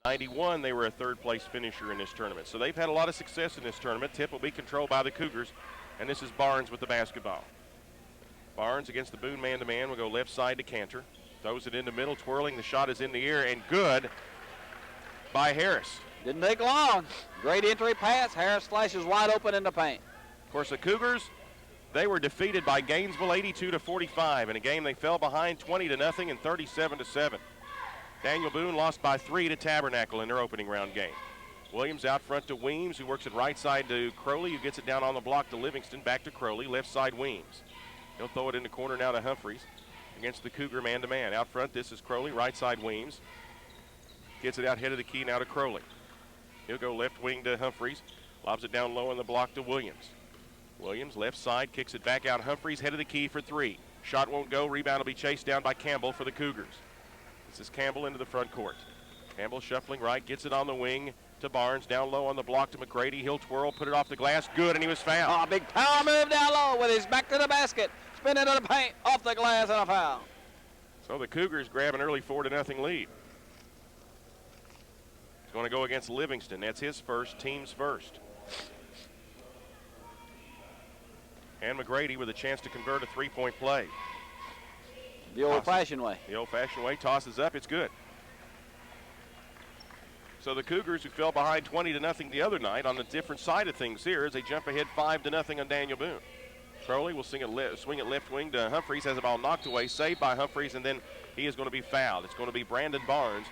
91, they were a third-place finisher in this tournament. So they've had a lot of success in this tournament. Tip will be controlled by the Cougars, and this is Barnes with the basketball. Barnes against the Boone man-to-man will go left side to Cantor. Throws it in the middle, twirling. The shot is in the air, and good by Harris. Didn't take long. Great entry pass. Harris flashes wide open in the paint. Of course, the Cougars, they were defeated by Gainesville 82-45 in a game they fell behind 20-0 and 37-7. Daniel Boone lost by 3 to Tabernacle in their opening round game. Williams out front to Weems, who works it right side to Crowley, who gets it down on the block to Livingston, back to Crowley, left side Weems. He'll throw it in the corner now to Humphreys against the Cougar man-to-man. Out front, this is Crowley, right side Weems. Gets it out head of the key now to Crowley. He'll go left wing to Humphreys, lobs it down low on the block to Williams. Williams, left side, kicks it back out. Humphreys, head of the key for 3. Shot won't go, rebound will be chased down by Campbell for the Cougars. This is Campbell into the front court. Campbell shuffling right, gets it on the wing to Barnes, down low on the block to McGrady. He'll twirl, put it off the glass, good, and he was fouled. Oh, big power move down low with his back to the basket. Spin into the paint, off the glass, and a foul. So the Cougars grab an early 4-0 lead. He's going to go against Livingston. That's his first, team's first. And McGrady with a chance to convert a three-point play. The old-fashioned way. The old-fashioned way, tosses up, it's good. So the Cougars, who fell behind 20-0 the other night, on the different side of things here as they jump ahead 5-0 on Daniel Boone. Crowley will swing it left wing to Humphreys, has the ball knocked away, saved by Humphreys, and then he is going to be fouled. It's going to be Brandon Barnes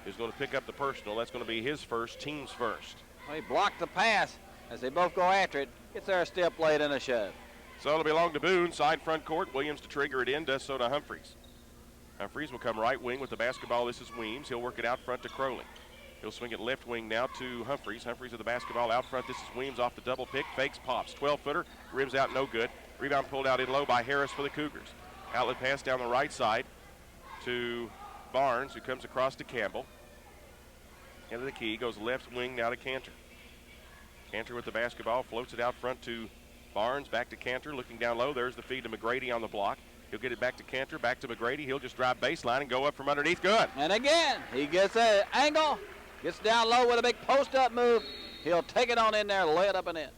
who's going to pick up the personal. That's going to be his first, team's first. Well, he blocked the pass as they both go after it. Gets there a step late and a shove. So it'll belong to Boone, side front court. Williams to trigger it in, does so to Humphreys. Humphreys will come right wing with the basketball. This is Weems. He'll work it out front to Crowley. He'll swing it left wing now to Humphreys. Humphreys with the basketball out front. This is Weems off the double pick. Fakes, pops. 12-footer. Rims out, no good. Rebound pulled out in low by Harris for the Cougars. Outlet pass down the right side to Barnes, who comes across to Campbell. Into the key. Goes left wing now to Cantor. Cantor with the basketball. Floats it out front to Barnes. Back to Cantor. Looking down low. There's the feed to McGrady on the block. He'll get it back to Cantor, back to McGrady. He'll just drive baseline and go up from underneath. Good. And again, he gets an angle, gets down low with a big post-up move. He'll take it on in there, lay it up and in.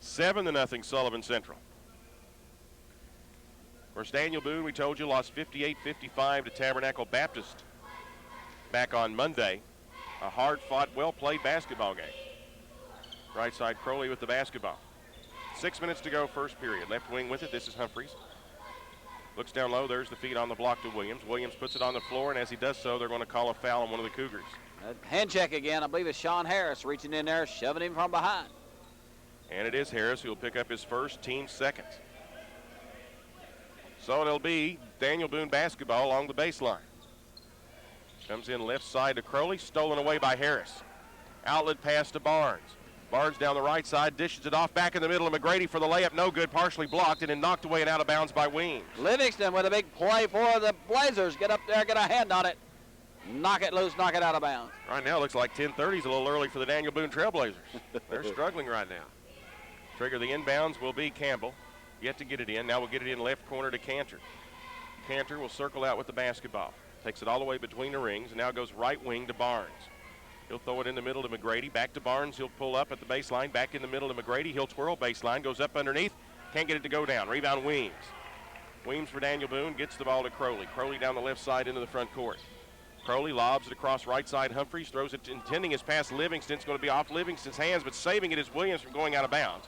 7-0 Sullivan Central. Of course, Daniel Boone, we told you, lost 58-55 to Tabernacle Baptist back on Monday. A hard-fought, well-played basketball game. Right side, Crowley with the basketball. 6 minutes to go, first period. Left wing with it. This is Humphreys. Looks down low. There's the feed on the block to Williams. Williams puts it on the floor, and as he does so, they're going to call a foul on one of the Cougars. Hand check again. I believe it's Sean Harris reaching in there, shoving him from behind. And it is Harris who will pick up his first, team second. So it'll be Daniel Boone basketball along the baseline. Comes in left side to Crowley, stolen away by Harris. Outlet pass to Barnes. Barnes down the right side, dishes it off back in the middle of McGrady for the layup. No good, partially blocked, and then knocked away and out of bounds by Weems. Livingston with a big play for the Blazers. Get up there, get a hand on it. Knock it loose, knock it out of bounds. Right now, it looks like 10:30 is a little early for the Daniel Boone Trailblazers. They're struggling right now. Trigger the inbounds will be Campbell. Yet to get it in. Now we'll get it in left corner to Cantor. Cantor will circle out with the basketball. Takes it all the way between the rings, and now goes right wing to Barnes. He'll throw it in the middle to McGrady. Back to Barnes. He'll pull up at the baseline. Back in the middle to McGrady. He'll twirl baseline. Goes up underneath. Can't get it to go down. Rebound Weems. Weems for Daniel Boone. Gets the ball to Crowley. Crowley down the left side into the front court. Crowley lobs it across right side. Humphreys throws it, intending his pass. Livingston. It's going to be off Livingston's hands, but saving it is Williams from going out of bounds.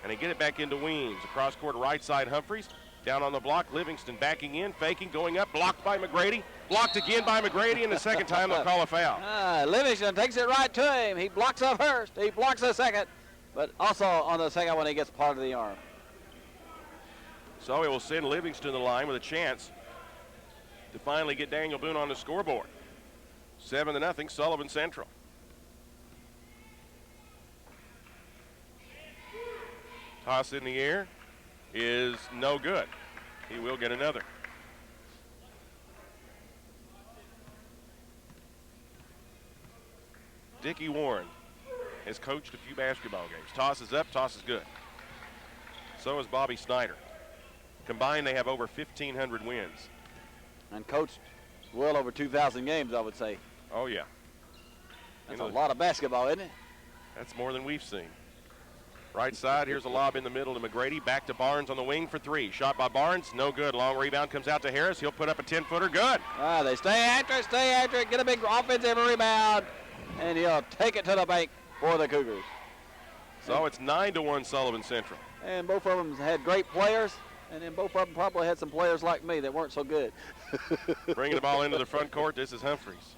And they get it back into Weems. Across court right side Humphreys. Down on the block, Livingston backing in, faking, going up, blocked by McGrady. Blocked again by McGrady, and the second time they'll call a foul. Livingston takes it right to him. He blocks up first, he blocks the second, but also on the second one he gets part of the arm. So he will send Livingston to the line with a chance to finally get Daniel Boone on the scoreboard. 7-0, Sullivan Central. Toss in the air is no good. He will get another. Dickie Warren has coached a few basketball games. Toss is up, toss is good. So is Bobby Snyder. Combined, they have over 1,500 wins. And coached well over 2,000 games, I would say. Oh, yeah. That's a lot of basketball, isn't it? That's more than we've seen. Right side, here's a lob in the middle to McGrady. Back to Barnes on the wing for three. Shot by Barnes, no good. Long rebound comes out to Harris. He'll put up a 10-footer, good. They stay after it, get a big offensive rebound, and he'll take it to the bank for the Cougars. So it's 9-1 Sullivan Central. And both of them had great players, and then both of them probably had some players like me that weren't so good. Bringing the ball into the front court, this is Humphreys.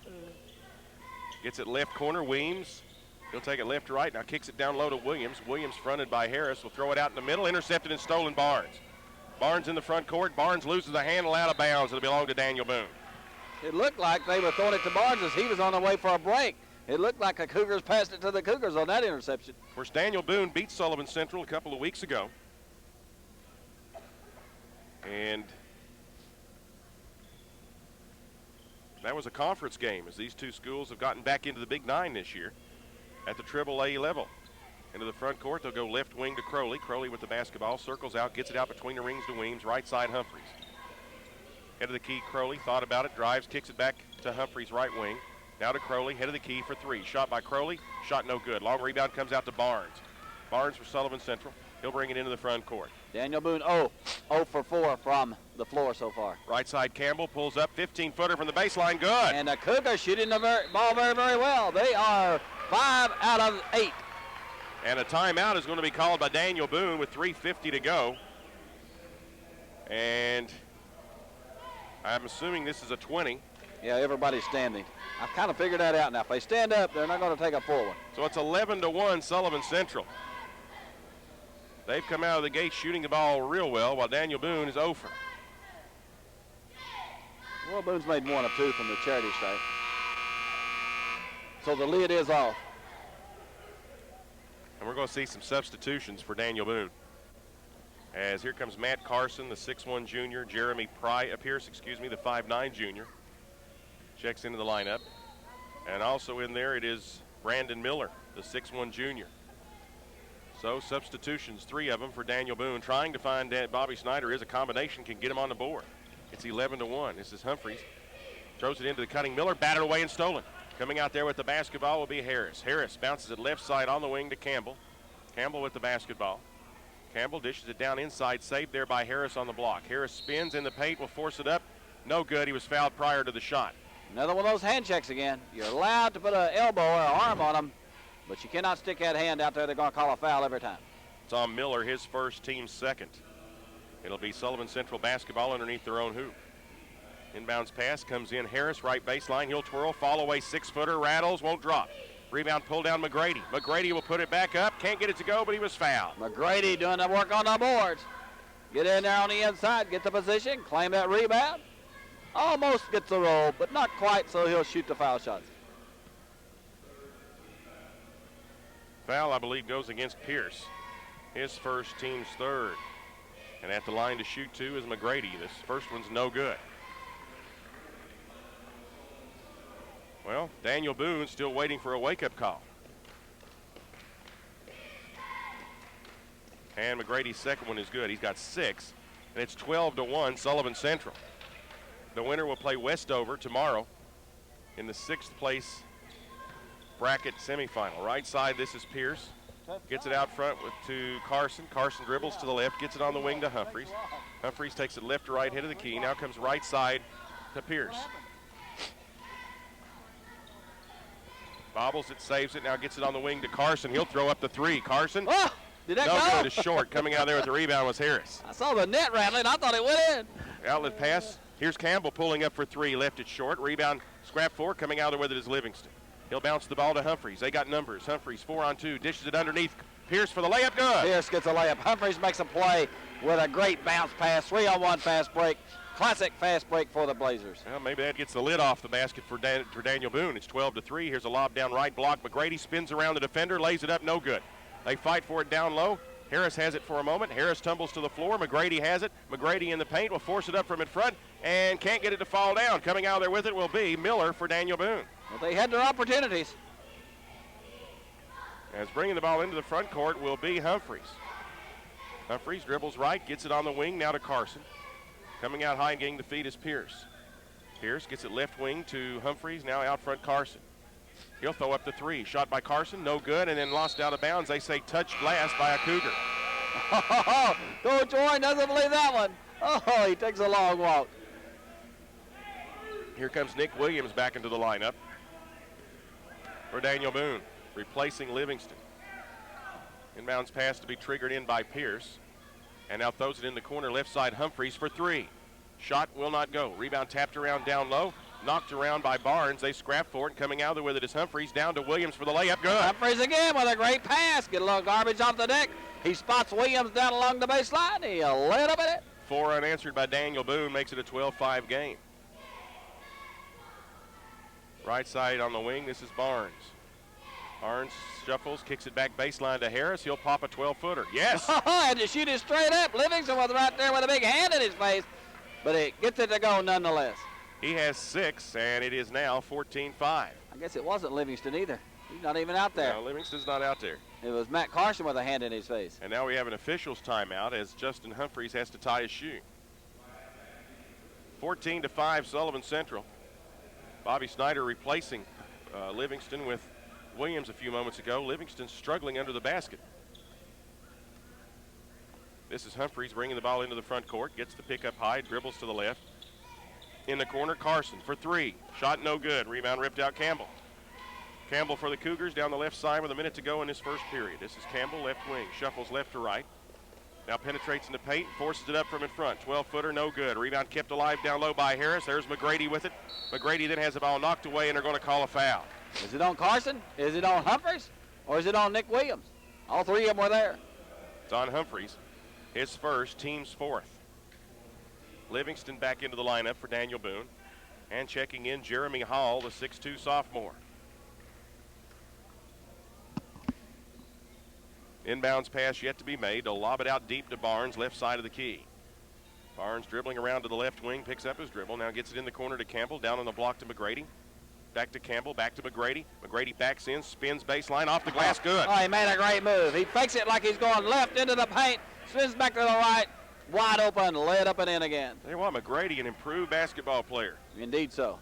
Gets it left corner, Weems. He'll take it left to right, now kicks it down low to Williams. Williams fronted by Harris, will throw it out in the middle, intercepted and stolen Barnes. Barnes in the front court, Barnes loses the handle out of bounds. It'll belong to Daniel Boone. It looked like they were throwing it to Barnes as he was on the way for a break. It looked like the Cougars passed it to the Cougars on that interception. Of course, Daniel Boone beat Sullivan Central a couple of weeks ago. And that was a conference game as these two schools have gotten back into the Big Nine this year at the AAA level. Into the front court, they'll go left wing to Crowley. Crowley with the basketball, circles out, gets it out between the rings to Weems. Right side, Humphreys. Head of the key, Crowley, thought about it, drives, kicks it back to Humphreys' right wing. Now to Crowley, head of the key for three. Shot by Crowley, shot no good. Long rebound comes out to Barnes. Barnes for Sullivan Central. He'll bring it into the front court. Daniel Boone 0 for 4 from the floor so far. Right side, Campbell pulls up, 15-footer from the baseline, good. And the Cougars shooting the ball very, very well. They are 5 out of 8. And a timeout is going to be called by Daniel Boone with 3:50 to go. And I'm assuming this is a 20. Yeah, everybody's standing. I kind of figured that out now. If they stand up, they're not going to take a full one. So it's 11-1 Sullivan Central. They've come out of the gate shooting the ball real well, while Daniel Boone is 0 for. Well, Boone's made 1 of 2 from the charity stripe. So the lid is off. And we're going to see some substitutions for Daniel Boone. As here comes Matt Carson, the 6'1 junior. Jeremy Pierce, the 5'9 junior. Checks into the lineup. And also in there it is Brandon Miller, the 6'1 junior. So substitutions, 3 of them for Daniel Boone. Trying to find Bobby Snyder is a combination, can get him on the board. It's 11-1. This is Humphreys. Throws it into the cutting Miller, batted away and stolen. Coming out there with the basketball will be Harris. Harris bounces it left side on the wing to Campbell. Campbell with the basketball. Campbell dishes it down inside, saved there by Harris on the block. Harris spins in the paint, will force it up. No good, he was fouled prior to the shot. Another one of those hand checks again. You're allowed to put an elbow or an arm on them, but you cannot stick that hand out there. They're going to call a foul every time. It's on Miller, his first, team second. It'll be Sullivan Central basketball underneath their own hoop. Inbounds pass comes in. Harris, right baseline. He'll twirl, fall away, 6-footer, rattles, won't drop. Rebound pull down McGrady. McGrady will put it back up. Can't get it to go, but he was fouled. McGrady doing the work on the boards. Get in there on the inside, get the position, claim that rebound. Almost gets the roll, but not quite, so he'll shoot the foul shots. Foul, I believe, goes against Pierce. His first, team's third. And at the line to shoot two is McGrady. This first one's no good. Well, Daniel Boone still waiting for a wake-up call. And McGrady's second one is good. He's got 6, and it's 12-1 Sullivan Central. The winner will play Westover tomorrow in the 6th place bracket semifinal. Right side, this is Pierce. Gets it out front to Carson. Carson dribbles to the left, gets it on the wing to Humphreys. Humphreys takes it left to right, head of the key. Now comes right side to Pierce. Bobbles it, saves it, now gets it on the wing to Carson. He'll throw up the 3. Carson. Oh, did that no go? Good, it's short. Coming out there with the rebound was Harris. I saw the net rattling. I thought it went in. Outlet pass. Here's Campbell pulling up for 3. Left it short. Rebound, scrap 4. Coming out there with it is Livingston. He'll bounce the ball to Humphreys. They got numbers. Humphreys 4-on-2. Dishes it underneath. Pierce for the layup. Good. Pierce gets a layup. Humphreys makes a play with a great bounce pass. 3-on-1 fast break. Classic fast break for the Blazers. Well, maybe that gets the lid off the basket for Daniel Boone. It's 12-3. Here's a lob down right block. McGrady spins around the defender, lays it up, no good. They fight for it down low. Harris has it for a moment. Harris tumbles to the floor. McGrady has it. McGrady in the paint will force it up from in front and can't get it to fall down. Coming out there with it will be Miller for Daniel Boone. Well, they had their opportunities. As bringing the ball into the front court will be Humphreys. Humphreys dribbles right, gets it on the wing, now to Carson. Coming out high and getting the feed is Pierce. Pierce gets it left wing to Humphreys, now out front Carson. He'll throw up the three. Shot by Carson, no good, and then lost out of bounds. They say touched glass by a Cougar. Coach Warren doesn't believe that one. Oh, he takes a long walk. Here comes Nick Williams back into the lineup for Daniel Boone, replacing Livingston. Inbounds pass to be triggered in by Pierce. And now throws it in the corner, left side, Humphreys for three. Shot will not go. Rebound tapped around down low. Knocked around by Barnes. They scrap for it. Coming out of there with it is Humphreys. Down to Williams for the layup. Good. Humphreys again with a great pass. Get a little garbage off the deck. He spots Williams down along the baseline. He lit up at it. 4 unanswered by Daniel Boone. Makes it a 12-5 game. Right side on the wing. This is Barnes. Barnes shuffles, kicks it back baseline to Harris. He'll pop a 12-footer. Yes! Had to shoot it straight up. Livingston was right there with a big hand in his face, but it gets it to go nonetheless. He has 6, and it is now 14-5. I guess it wasn't Livingston either. He's not even out there. No, Livingston's not out there. It was Matt Carson with a hand in his face. And now we have an official's timeout as Justin Humphreys has to tie his shoe. 14-5, Sullivan Central. Bobby Snyder replacing Livingston with Williams a few moments ago. Livingston struggling under the basket. This is Humphreys bringing the ball into the front court. Gets the pick up high, dribbles to the left. In the corner, Carson for three. Shot no good. Rebound ripped out Campbell. Campbell for the Cougars down the left side with a minute to go in this first period. This is Campbell, left wing. Shuffles left to right. Now penetrates into paint, forces it up from in front. 12-footer, no good. Rebound kept alive down low by Harris. There's McGrady with it. McGrady then has the ball knocked away, and they're going to call a foul. Is it on Carson? Is it on Humphreys? Or is it on Nick Williams? All three of them were there. It's on Humphreys. His first, team's fourth. Livingston back into the lineup for Daniel Boone. And checking in, Jeremy Hall, the 6'2 sophomore. Inbounds pass yet to be made. They'll lob it out deep to Barnes, left side of the key. Barnes dribbling around to the left wing, picks up his dribble. Now gets it in the corner to Campbell, down on the block to McGrady. Back to Campbell, back to McGrady. McGrady backs in, spins baseline, off the glass, good. Oh, he made a great move. He fakes it like he's going left into the paint, spins back to the right, wide open, led up and in again. Tell you what, McGrady, an improved basketball player. Indeed so.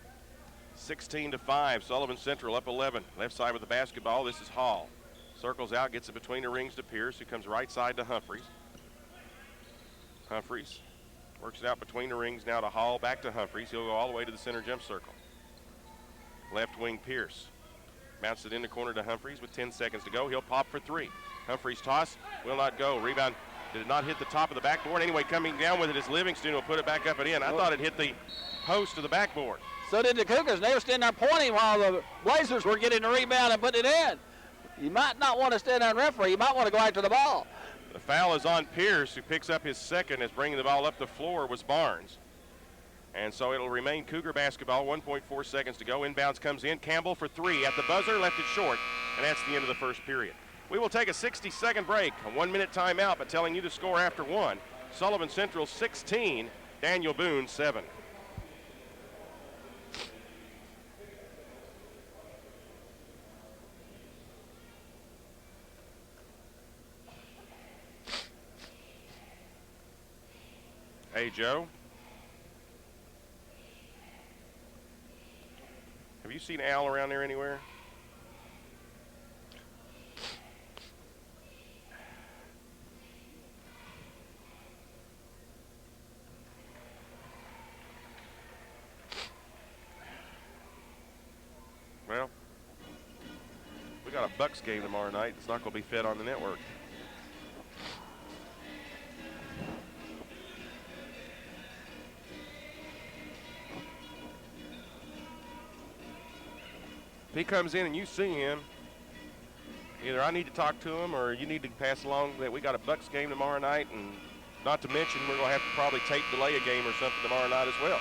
16-5, Sullivan Central up 11. Left side with the basketball, this is Hall. Circles out, gets it between the rings to Pierce, who comes right side to Humphreys. Humphreys works it out between the rings now to Hall, back to Humphreys. He'll go all the way to the center jump circle. Left wing Pierce. Mounts it in the corner to Humphreys with 10 seconds to go. He'll pop for three. Humphreys toss, will not go. Rebound did not hit the top of the backboard. Anyway, coming down with it is Livingston, who'll put it back up and in. I thought it hit the post of the backboard. So did the Cougars. They were standing there pointing while the Blazers were getting the rebound and putting it in. You might not want to stand there and referee. You might want to go after the ball. The foul is on Pierce, who picks up his second as bringing the ball up the floor was Barnes. And so it'll remain Cougar basketball, 1.4 seconds to go. Inbounds comes in. Campbell for three at the buzzer, left it short, and that's the end of the first period. We will take a 60-second break, a 1-minute timeout, but telling you the score after one. Sullivan Central 16, Daniel Boone 7. Hey, Joe. Have you seen Al around there anywhere? Well, we got a Bucks game tomorrow night. It's not going to be fed on the network. If he comes in and you see him, either I need to talk to him or you need to pass along that we got a Bucks game tomorrow night, and not to mention we're going to have to probably tape delay a game or something tomorrow night as well.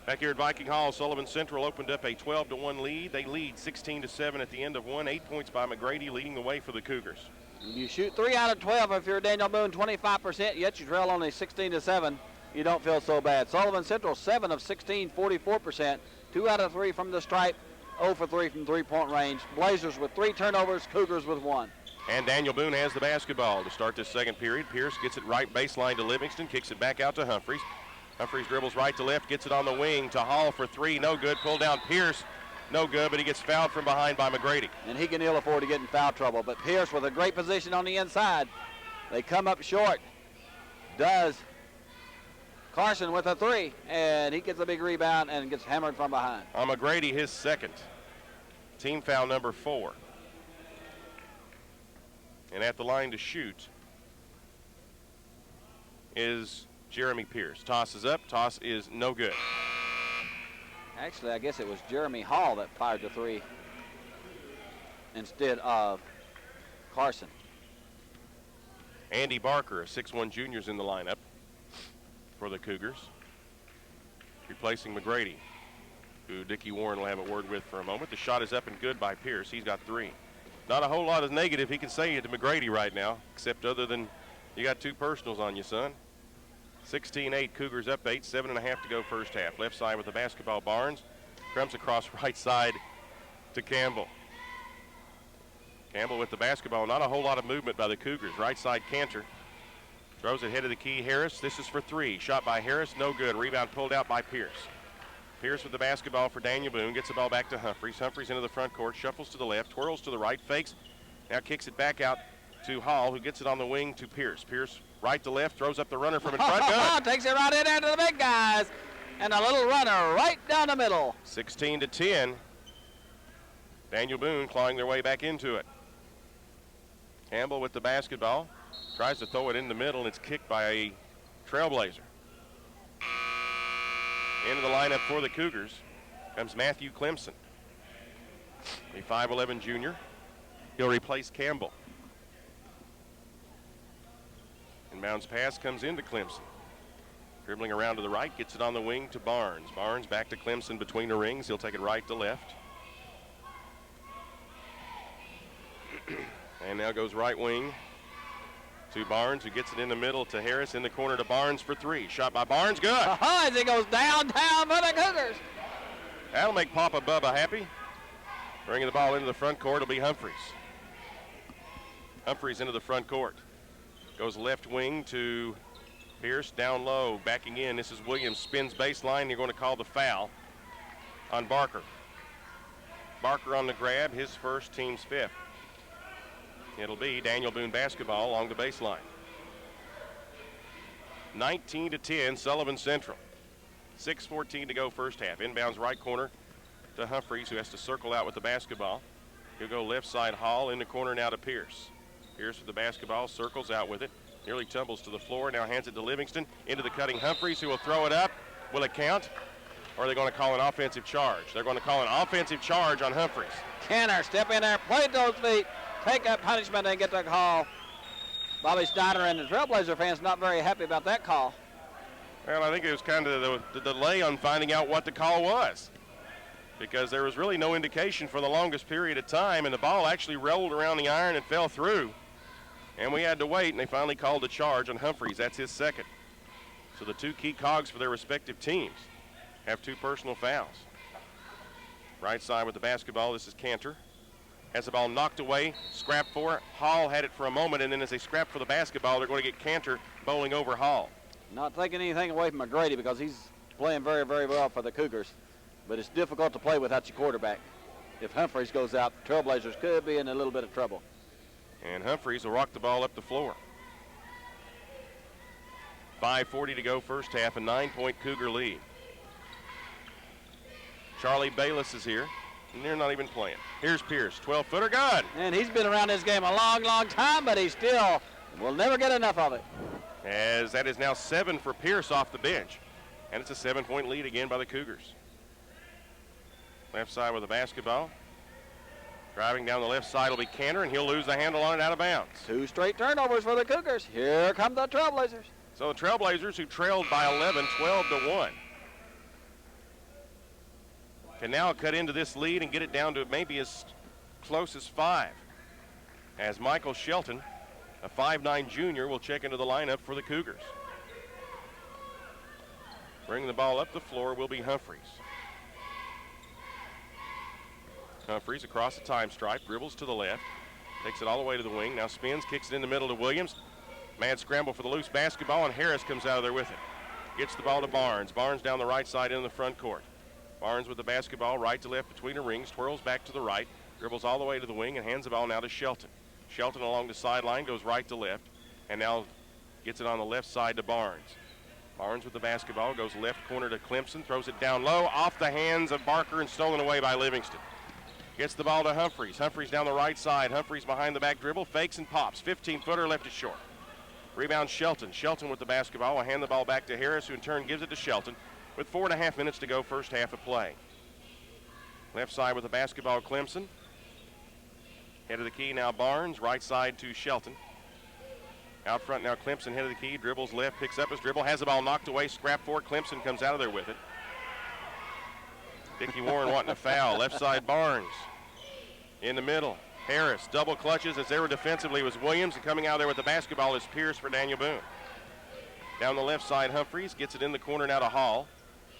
Back here at Viking Hall, Sullivan Central opened up a 12-1 lead. They lead 16-7 at the end of one. 8 points by McGrady leading the way for the Cougars. You shoot 3 out of 12 if you're Daniel Boone, 25%, yet you trail only 16-7. You don't feel so bad. Sullivan Central 7 of 16, 44%. 2 out of 3 from the stripe, 0 for 3 from three-point range. Blazers with 3 turnovers, Cougars with 1. And Daniel Boone has the basketball to start this second period. Pierce gets it right baseline to Livingston, kicks it back out to Humphreys. Humphreys dribbles right to left, gets it on the wing to Hall for three, no good. Pulled down Pierce, no good, but he gets fouled from behind by McGrady. And he can ill afford to get in foul trouble, but Pierce with a great position on the inside. They come up short. Does Carson with a three, and he gets a big rebound and gets hammered from behind. On McGrady, his second. Team foul number 4. And at the line to shoot is Jeremy Pierce. Toss is up, toss is no good. Actually, I guess it was Jeremy Hall that fired the three instead of Carson. Andy Barker, a 6'1 junior, is in the lineup for the Cougars, replacing McGrady, who Dickie Warren will have a word with for a moment. The shot is up and good by Pierce. He's got 3. Not a whole lot of negative he can say to McGrady right now, except other than you got 2 personals on you, son. 16-8, Cougars up 8, 7.5 to go first half. Left side with the basketball, Barnes. Crumbs across right side to Campbell. Campbell with the basketball. Not a whole lot of movement by the Cougars. Right side, Cantor. Throws it head of the key, Harris. This is for 3. Shot by Harris, no good. Rebound pulled out by Pierce. Pierce with the basketball for Daniel Boone. Gets the ball back to Humphreys. Humphreys into the front court, shuffles to the left, twirls to the right, fakes. Now kicks it back out to Hall, who gets it on the wing to Pierce. Pierce right to left, throws up the runner from in front. Good. Takes it right in there to the big guys. And a little runner right down the middle. 16-10. Daniel Boone clawing their way back into it. Campbell with the basketball. Tries to throw it in the middle, and it's kicked by a Trailblazer. Into the lineup for the Cougars comes Matthew Clemson, a 5'11 junior. He'll replace Campbell. Inbounds pass comes into Clemson. Dribbling around to the right, gets it on the wing to Barnes. Barnes back to Clemson between the rings. He'll take it right to left. And now goes right wing to Barnes, who gets it in the middle to Harris, in the corner to Barnes for 3. Shot by Barnes, good. As it goes downtown for the Cougars. That'll make Papa Bubba happy. Bringing the ball into the front court will be Humphreys. Humphreys into the front court. Goes left wing to Pierce, down low, backing in. This is Williams, spins baseline. You're going to call the foul on Barker. Barker on the grab, his first, team's 5th. It'll be Daniel Boone basketball along the baseline. 19-10, Sullivan Central. 6:14 to go first half. Inbounds right corner to Humphreys, who has to circle out with the basketball. He'll go left side, Hall, in the corner now to Pierce. Pierce with the basketball, circles out with it. Nearly tumbles to the floor, now hands it to Livingston. Into the cutting Humphreys, who will throw it up. Will it count? Or are they going to call an offensive charge? They're going to call an offensive charge on Humphreys. Cantor, step in there, play those feet. Take that punishment and get the call. Bobby Snyder and the Trailblazer fans not very happy about that call. Well, I think it was kind of the delay on finding out what the call was, because there was really no indication for the longest period of time, and the ball actually rolled around the iron and fell through. And we had to wait, and they finally called the charge on Humphreys. That's his second. So the 2 key cogs for their respective teams have 2 personal fouls. Right side with the basketball, this is Cantor. Has the ball knocked away, scrapped for it. Hall had it for a moment, and then as they scrap for the basketball, they're going to get Cantor bowling over Hall. Not taking anything away from McGrady because he's playing very, very well for the Cougars. But it's difficult to play without your quarterback. If Humphreys goes out, the Trailblazers could be in a little bit of trouble. And Humphreys will rock the ball up the floor. 5:40 to go first half, a 9-point Cougar lead. Charlie Bayless is here, and they're not even playing. Here's Pierce, 12-footer, good. And he's been around this game a long, long time, but he still will never get enough of it. As that is now 7 for Pierce off the bench. And it's a 7-point lead again by the Cougars. Left side with the basketball. Driving down the left side will be Cantor, and he'll lose the handle on it out of bounds. 2 straight turnovers for the Cougars. Here come the Trailblazers. So the Trailblazers, who trailed by 11, 12-1, can now cut into this lead and get it down to maybe as close as 5. As Michael Shelton, a 5'9 junior, will check into the lineup for the Cougars. Bringing the ball up the floor will be Humphreys. Humphreys across the time stripe, dribbles to the left, takes it all the way to the wing, now spins, kicks it in the middle to Williams. Mad scramble for the loose basketball, and Harris comes out of there with it. Gets the ball to Barnes. Barnes down the right side in the front court. Barnes with the basketball right to left between the rings, twirls back to the right, dribbles all the way to the wing, and hands the ball now to Shelton. Shelton along the sideline goes right to left, and now gets it on the left side to Barnes. Barnes with the basketball goes left corner to Clemson, throws it down low, off the hands of Barker and stolen away by Livingston. Gets the ball to Humphreys. Humphreys down the right side. Humphreys behind the back dribble, fakes and pops. 15-footer left it short. Rebound Shelton. Shelton with the basketball will hand the ball back to Harris, who in turn gives it to Shelton with 4.5 minutes to go, first half of play. Left side with the basketball, Clemson. Head of the key now Barnes, right side to Shelton. Out front now Clemson, head of the key, dribbles left, picks up his dribble, has the ball knocked away, scrap for it. Clemson comes out of there with it. Dickie Warren wanting a foul. Left side Barnes. In the middle, Harris double clutches as they were defensively was Williams, and coming out there with the basketball is Pierce for Daniel Boone. Down the left side, Humphreys gets it in the corner now to Hall.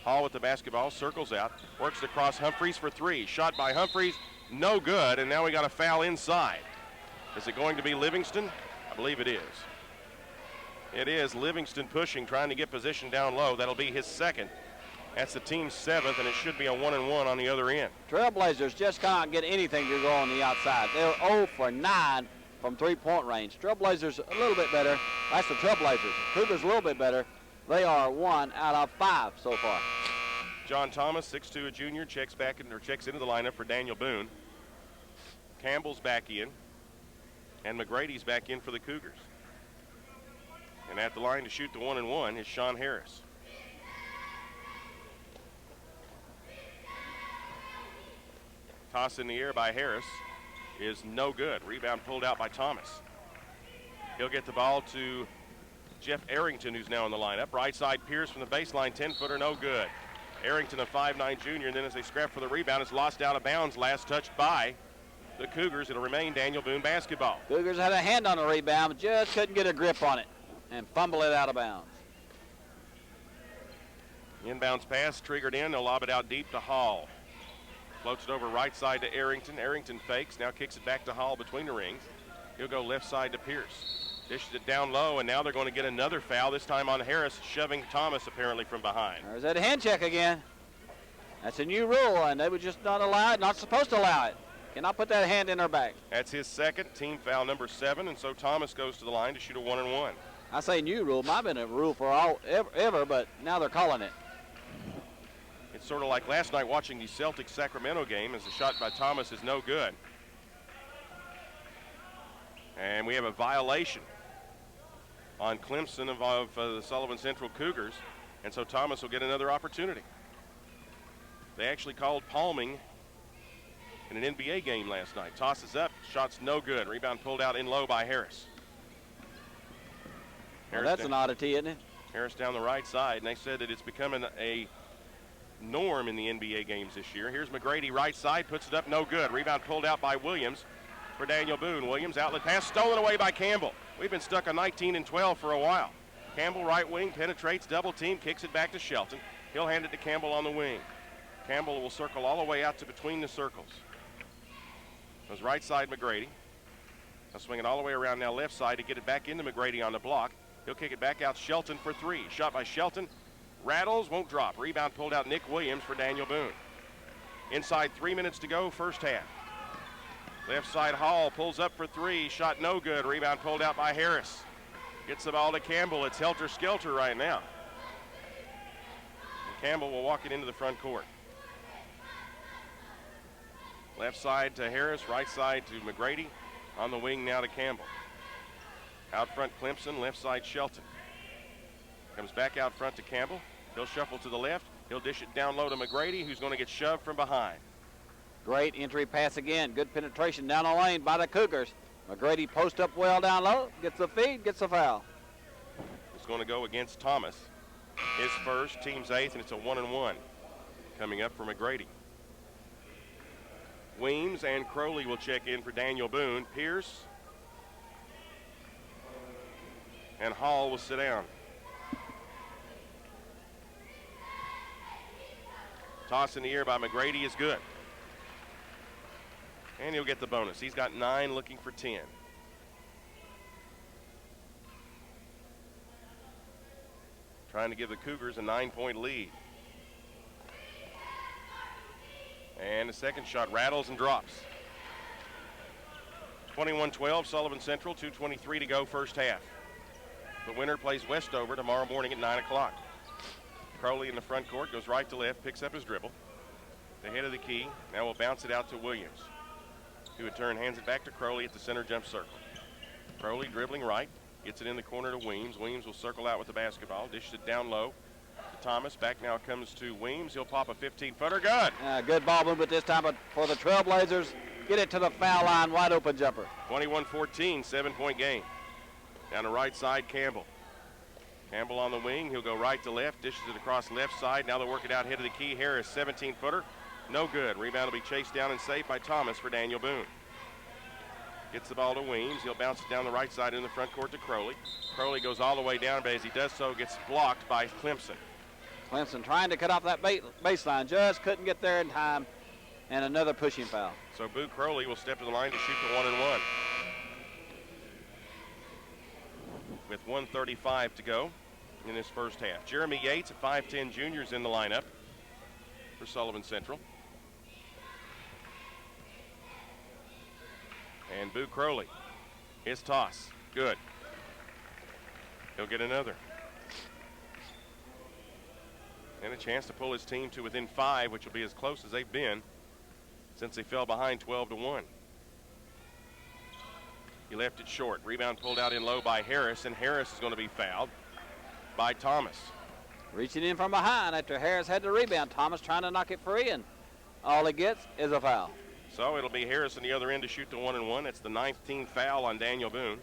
Hall with the basketball, circles out, works across Humphreys for three. Shot by Humphreys, no good, and now we got a foul inside. Is it going to be Livingston? I believe it is. It is Livingston pushing, trying to get position down low. That'll be his second. That's the team's seventh, and it should be a 1-and-1 on the other end. Trailblazers just can't get anything to go on the outside. They're 0 for 9 from three-point range. Trailblazers a little bit better. That's the Trailblazers. Cougars a little bit better. They are 1 out of 5 so far. John Thomas, 6'2", a junior, checks into the lineup for Daniel Boone. Campbell's back in, and McGrady's back in for the Cougars. And at the line to shoot the 1-and-1 is Sean Harris. Toss in the air by Harris is no good. Rebound pulled out by Thomas. He'll get the ball to Jeff Arrington, who's now in the lineup. Right side Pierce from the baseline, 10-footer, no good. Arrington, a 5'9" junior, and then as they scrap for the rebound, it's lost out of bounds. Last touched by the Cougars. It'll remain Daniel Boone basketball. Cougars had a hand on the rebound, but just couldn't get a grip on it and fumble it out of bounds. Inbounds pass triggered in. They'll lob it out deep to Hall. Floats it over right side to Arrington. Arrington fakes, now kicks it back to Hall between the rings. He'll go left side to Pierce. Dishes it down low, and now they're going to get another foul, this time on Harris, shoving Thomas apparently from behind. There's that hand check again. That's a new rule, and they would just not allow it, not supposed to allow it. Cannot put that hand in her back. That's his second, team foul number 7, and so Thomas goes to the line to shoot a 1-and-1. I say new rule, might have been a rule for ever, but now they're calling it. It's sort of like last night watching the Celtics-Sacramento game, as the shot by Thomas is no good. And we have a violation on Clemson of the Sullivan Central Cougars, and so Thomas will get another opportunity. They actually called palming in an NBA game last night. Tosses up, shot's no good. Rebound pulled out in low by Harris. Well, that's an oddity, isn't it? Harris down the right side, and they said that it's becoming a norm in the NBA games this year. Here's McGrady right side, puts it up, no good. Rebound pulled out by Williams for Daniel Boone. Williams outlet pass stolen away by Campbell. We've been stuck on 19 and 12 for a while. Campbell right wing penetrates, double team, kicks it back to Shelton. He'll hand it to Campbell on the wing. Campbell will circle all the way out to between the circles. Goes right side McGrady. He'll swing it all the way around now left side to get it back into McGrady on the block. He'll kick it back out Shelton for three. Shot by Shelton. Rattles, won't drop. Rebound pulled out Nick Williams for Daniel Boone. Inside 3 minutes to go, first half. Left side Hall pulls up for three. Shot no good. Rebound pulled out by Harris. Gets the ball to Campbell. It's helter-skelter right now. And Campbell will walk it into the front court. Left side to Harris, right side to McGrady. On the wing now to Campbell. Out front Clemson, left side Shelton. Comes back out front to Campbell. He'll shuffle to the left. He'll dish it down low to McGrady, who's going to get shoved from behind. Great entry pass again. Good penetration down the lane by the Cougars. McGrady post up well down low, gets the feed, gets the foul. It's going to go against Thomas. His first, team's eighth, and it's a 1-and-1 coming up for McGrady. Weems and Crowley will check in for Daniel Boone. Pierce and Hall will sit down. Toss in the air by McGrady is good. And he'll get the bonus. He's got 9, looking for 10. trying to give the Cougars a 9-point lead. And the second shot rattles and drops. 21-12, Sullivan Central, 2:23 to go first half. The winner plays Westover tomorrow morning at 9 o'clock. Crowley in the front court, goes right to left, picks up his dribble. The head of the key, now will bounce it out to Williams, who in turn hands it back to Crowley at the center jump circle. Crowley dribbling right, gets it in the corner to Weems. Weems will circle out with the basketball, dishes it down low to Thomas. Back now comes to Weems. He'll pop a 15-footer. Good. Good ball movement this time for the Trailblazers. Get it to the foul line, wide open jumper. 21-14, 7-point game. Down the right side, Campbell. Campbell on the wing. He'll go right to left, dishes it across left side. Now they'll work it out, head of the key. Harris, 17-footer. No good. Rebound will be chased down and saved by Thomas for Daniel Boone. Gets the ball to Weems. He'll bounce it down the right side in the front court to Crowley. Crowley goes all the way down, but as he does so, gets blocked by Clemson. Clemson trying to cut off that baseline, just couldn't get there in time, and another pushing foul. So Boo Crowley will step to the line to shoot the 1-and-1. With 1:35 to go in this first half. Jeremy Yates, a 5'10 junior, is in the lineup for Sullivan Central. And Boo Crowley, his toss, good. He'll get another. And a chance to pull his team to within 5, which will be as close as they've been since they fell behind 12-1. He left it short. Rebound pulled out in low by Harris, and Harris is going to be fouled by Thomas. Reaching in from behind after Harris had the rebound. Thomas trying to knock it free, and all he gets is a foul. So it'll be Harris on the other end to shoot the 1-and-1. That's the 9th team foul on Daniel Boone.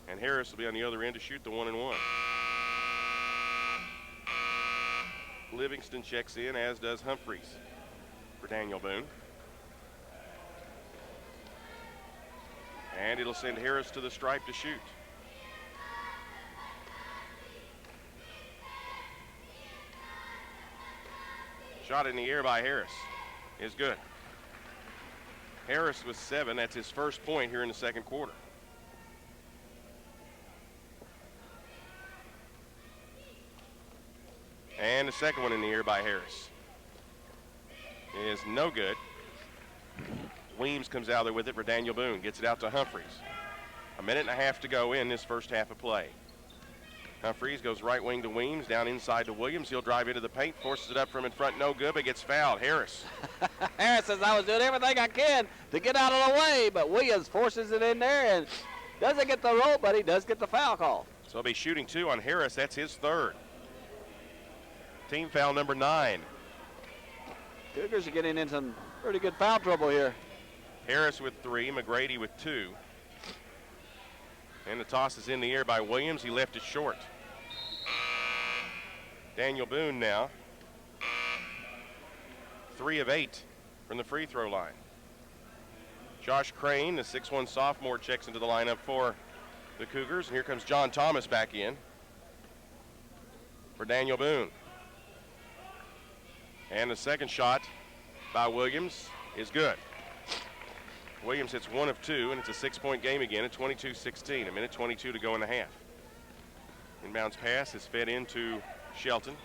And Harris will be on the other end to shoot the 1-and-1. Livingston checks in, as does Humphreys for Daniel Boone. And it'll send Harris to the stripe to shoot. Shot in the air by Harris is good. Harris with 7. That's his first point here in the second quarter. And the second one in the air by Harris is no good. Weems comes out there with it for Daniel Boone. Gets it out to Humphreys. 1.5 minutes to go in this first half of play. Humphreys goes right wing to Weems, down inside to Williams. He'll drive into the paint, forces it up from in front, no good, but gets fouled. Harris. Harris says, I was doing everything I can to get out of the way, but Williams forces it in there and doesn't get the roll, but he does get the foul call. So he'll be shooting 2 on Harris. That's his 3rd. Team foul number 9. Cougars are getting in some pretty good foul trouble here. Harris with 3, McGrady with 2. And the toss is in the air by Williams. He left it short. Daniel Boone now 3 of 8 from the free throw line. Josh Crane, the 6'1 sophomore, checks into the lineup for the Cougars. And here comes John Thomas back in for Daniel Boone. And the second shot by Williams is good. Williams hits 1 of 2, and it's a 6-point game again at 22-16. 1:22 to go in the half. Inbounds pass is fed into Shelton.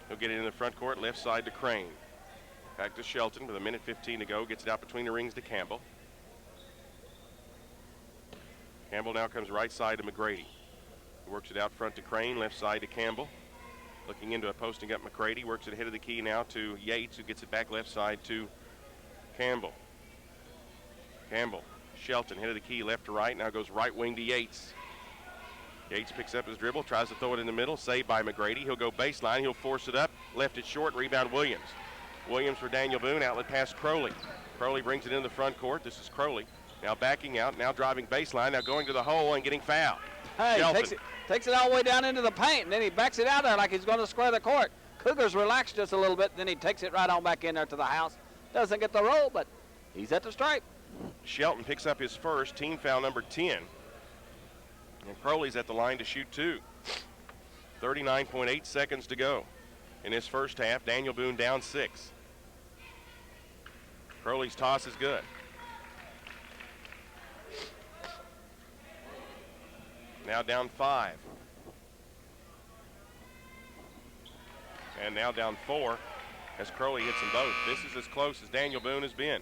He'll get it in the front court, left side to Crane. Back to Shelton with 1:15 to go. Gets it out between the rings to Campbell. Campbell now comes right side to McGrady. He works it out front to Crane, left side to Campbell. Looking into a posting up McGrady. Works it ahead of the key now to Yates, who gets it back left side to Campbell. Campbell, Shelton, head of the key, left to right. Now goes right wing to Yates. Yates picks up his dribble, tries to throw it in the middle. Saved by McGrady. He'll go baseline. He'll force it up. Left it short. Rebound Williams. Williams for Daniel Boone. Outlet pass Crowley. Crowley brings it in the front court. This is Crowley. Now backing out. Now driving baseline. Now going to the hole and getting fouled. Hey, takes it all the way down into the paint, and then he backs it out there like he's going to square the court. Cougars relax just a little bit, then he takes it right on back in there to the house. Doesn't get the roll, but he's at the stripe. Shelton picks up his first, team foul number 10. And Crowley's at the line to shoot 2. 39.8 seconds to go in this first half. Daniel Boone down 6. Crowley's toss is good. Now down 5. And now down 4 as Crowley hits them both. This is as close as Daniel Boone has been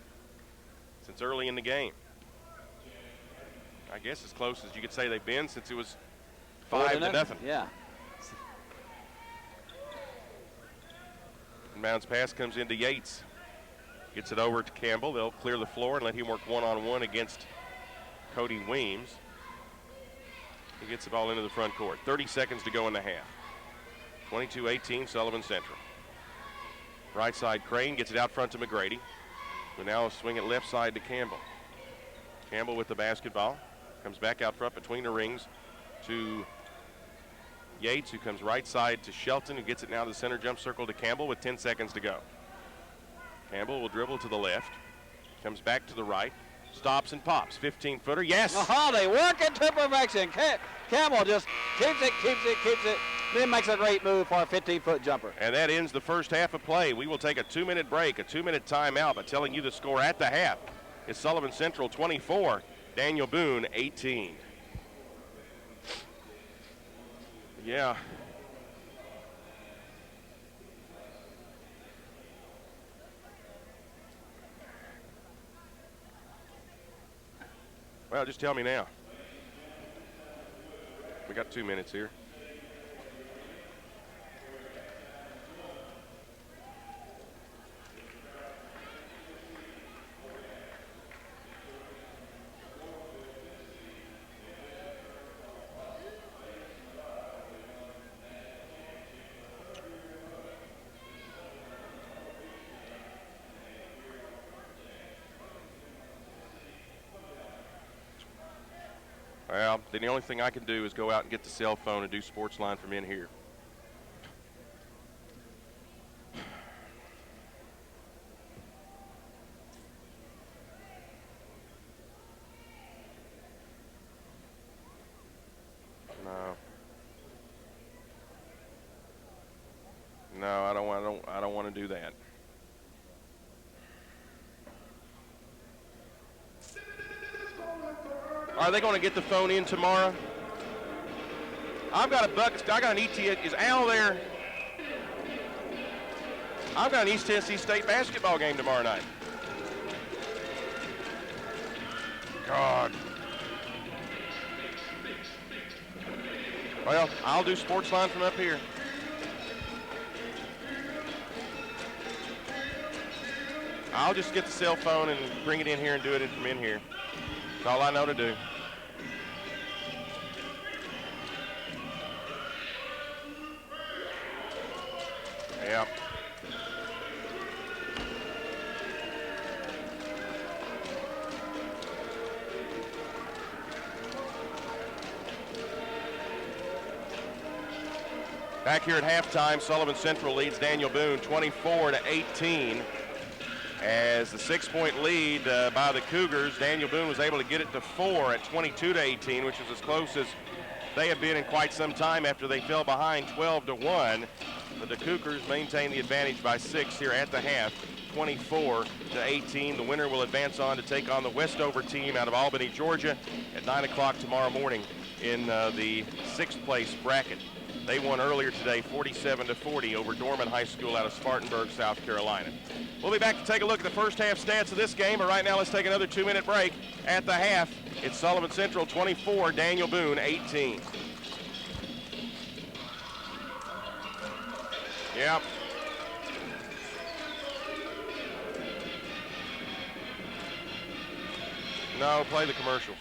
since early in the game. I guess as close as you could say they've been since it was 5-0. Yeah. Inbounds pass comes into Yates. Gets it over to Campbell. They'll clear the floor and let him work one-on-one against Cody Weems. He gets the ball into the front court. 30 seconds to go in the half. 22-18, Sullivan Central. Right side, Crane gets it out front to McGrady, who now swing it left side to Campbell. Campbell with the basketball. Comes back out front between the rings to Yates, who comes right side to Shelton, who gets it now to the center jump circle to Campbell with 10 seconds to go. Campbell will dribble to the left, comes back to the right, stops and pops. 15-footer, yes! They work it to perfection. Campbell just keeps it, then makes a great move for a 15-foot jumper. And that ends the first half of play. We will take a 2-minute break, a 2-minute timeout, but telling you the score at the half is Sullivan Central 24, Daniel Boone 18. Yeah. Well, just tell me now. We got 2 minutes here. Well, then the only thing I can do is go out and get the cell phone and do sports line from in here. No, I don't want to do that. Are they going to get the phone in tomorrow? I've got an ET. Is Al there? I've got an East Tennessee State basketball game tomorrow night. God. Well, I'll do sports line from up here. I'll just get the cell phone and bring it in here and do it from in here. That's all I know to do. Yep. Back here at halftime, Sullivan Central leads Daniel Boone 24-18. As the 6-point lead by the Cougars, Daniel Boone was able to get it to 4 at 22-18, which is as close as they have been in quite some time after they fell behind 12-1. But the Cougars maintain the advantage by 6 here at the half, 24-18. The winner will advance on to take on the Westover team out of Albany, Georgia at 9 o'clock tomorrow morning in the 6th place bracket. They won earlier today 47-40 over Dorman High School out of Spartanburg, South Carolina. We'll be back to take a look at the first half stats of this game, but right now let's take another 2-minute break. At the half, it's Sullivan Central 24, Daniel Boone 18. Yep. No, play the commercials.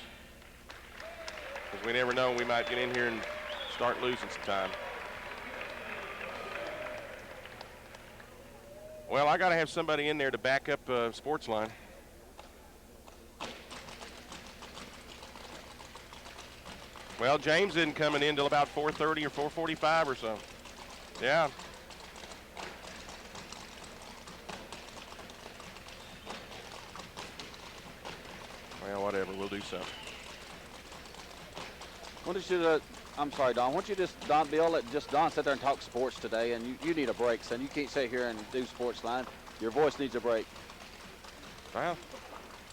Because we never know, we might get in here and start losing some time. Well, I got to have somebody in there to back up sports line. Well, James isn't coming in till about 4:30 or 4:45 or so. Yeah. Well, whatever. We'll do something. What did you I'm sorry, Don. Why don't you just, Don Bill, let just Don sit there and talk sports today, and you need a break, son. You can't sit here and do sports line. Your voice needs a break. Well,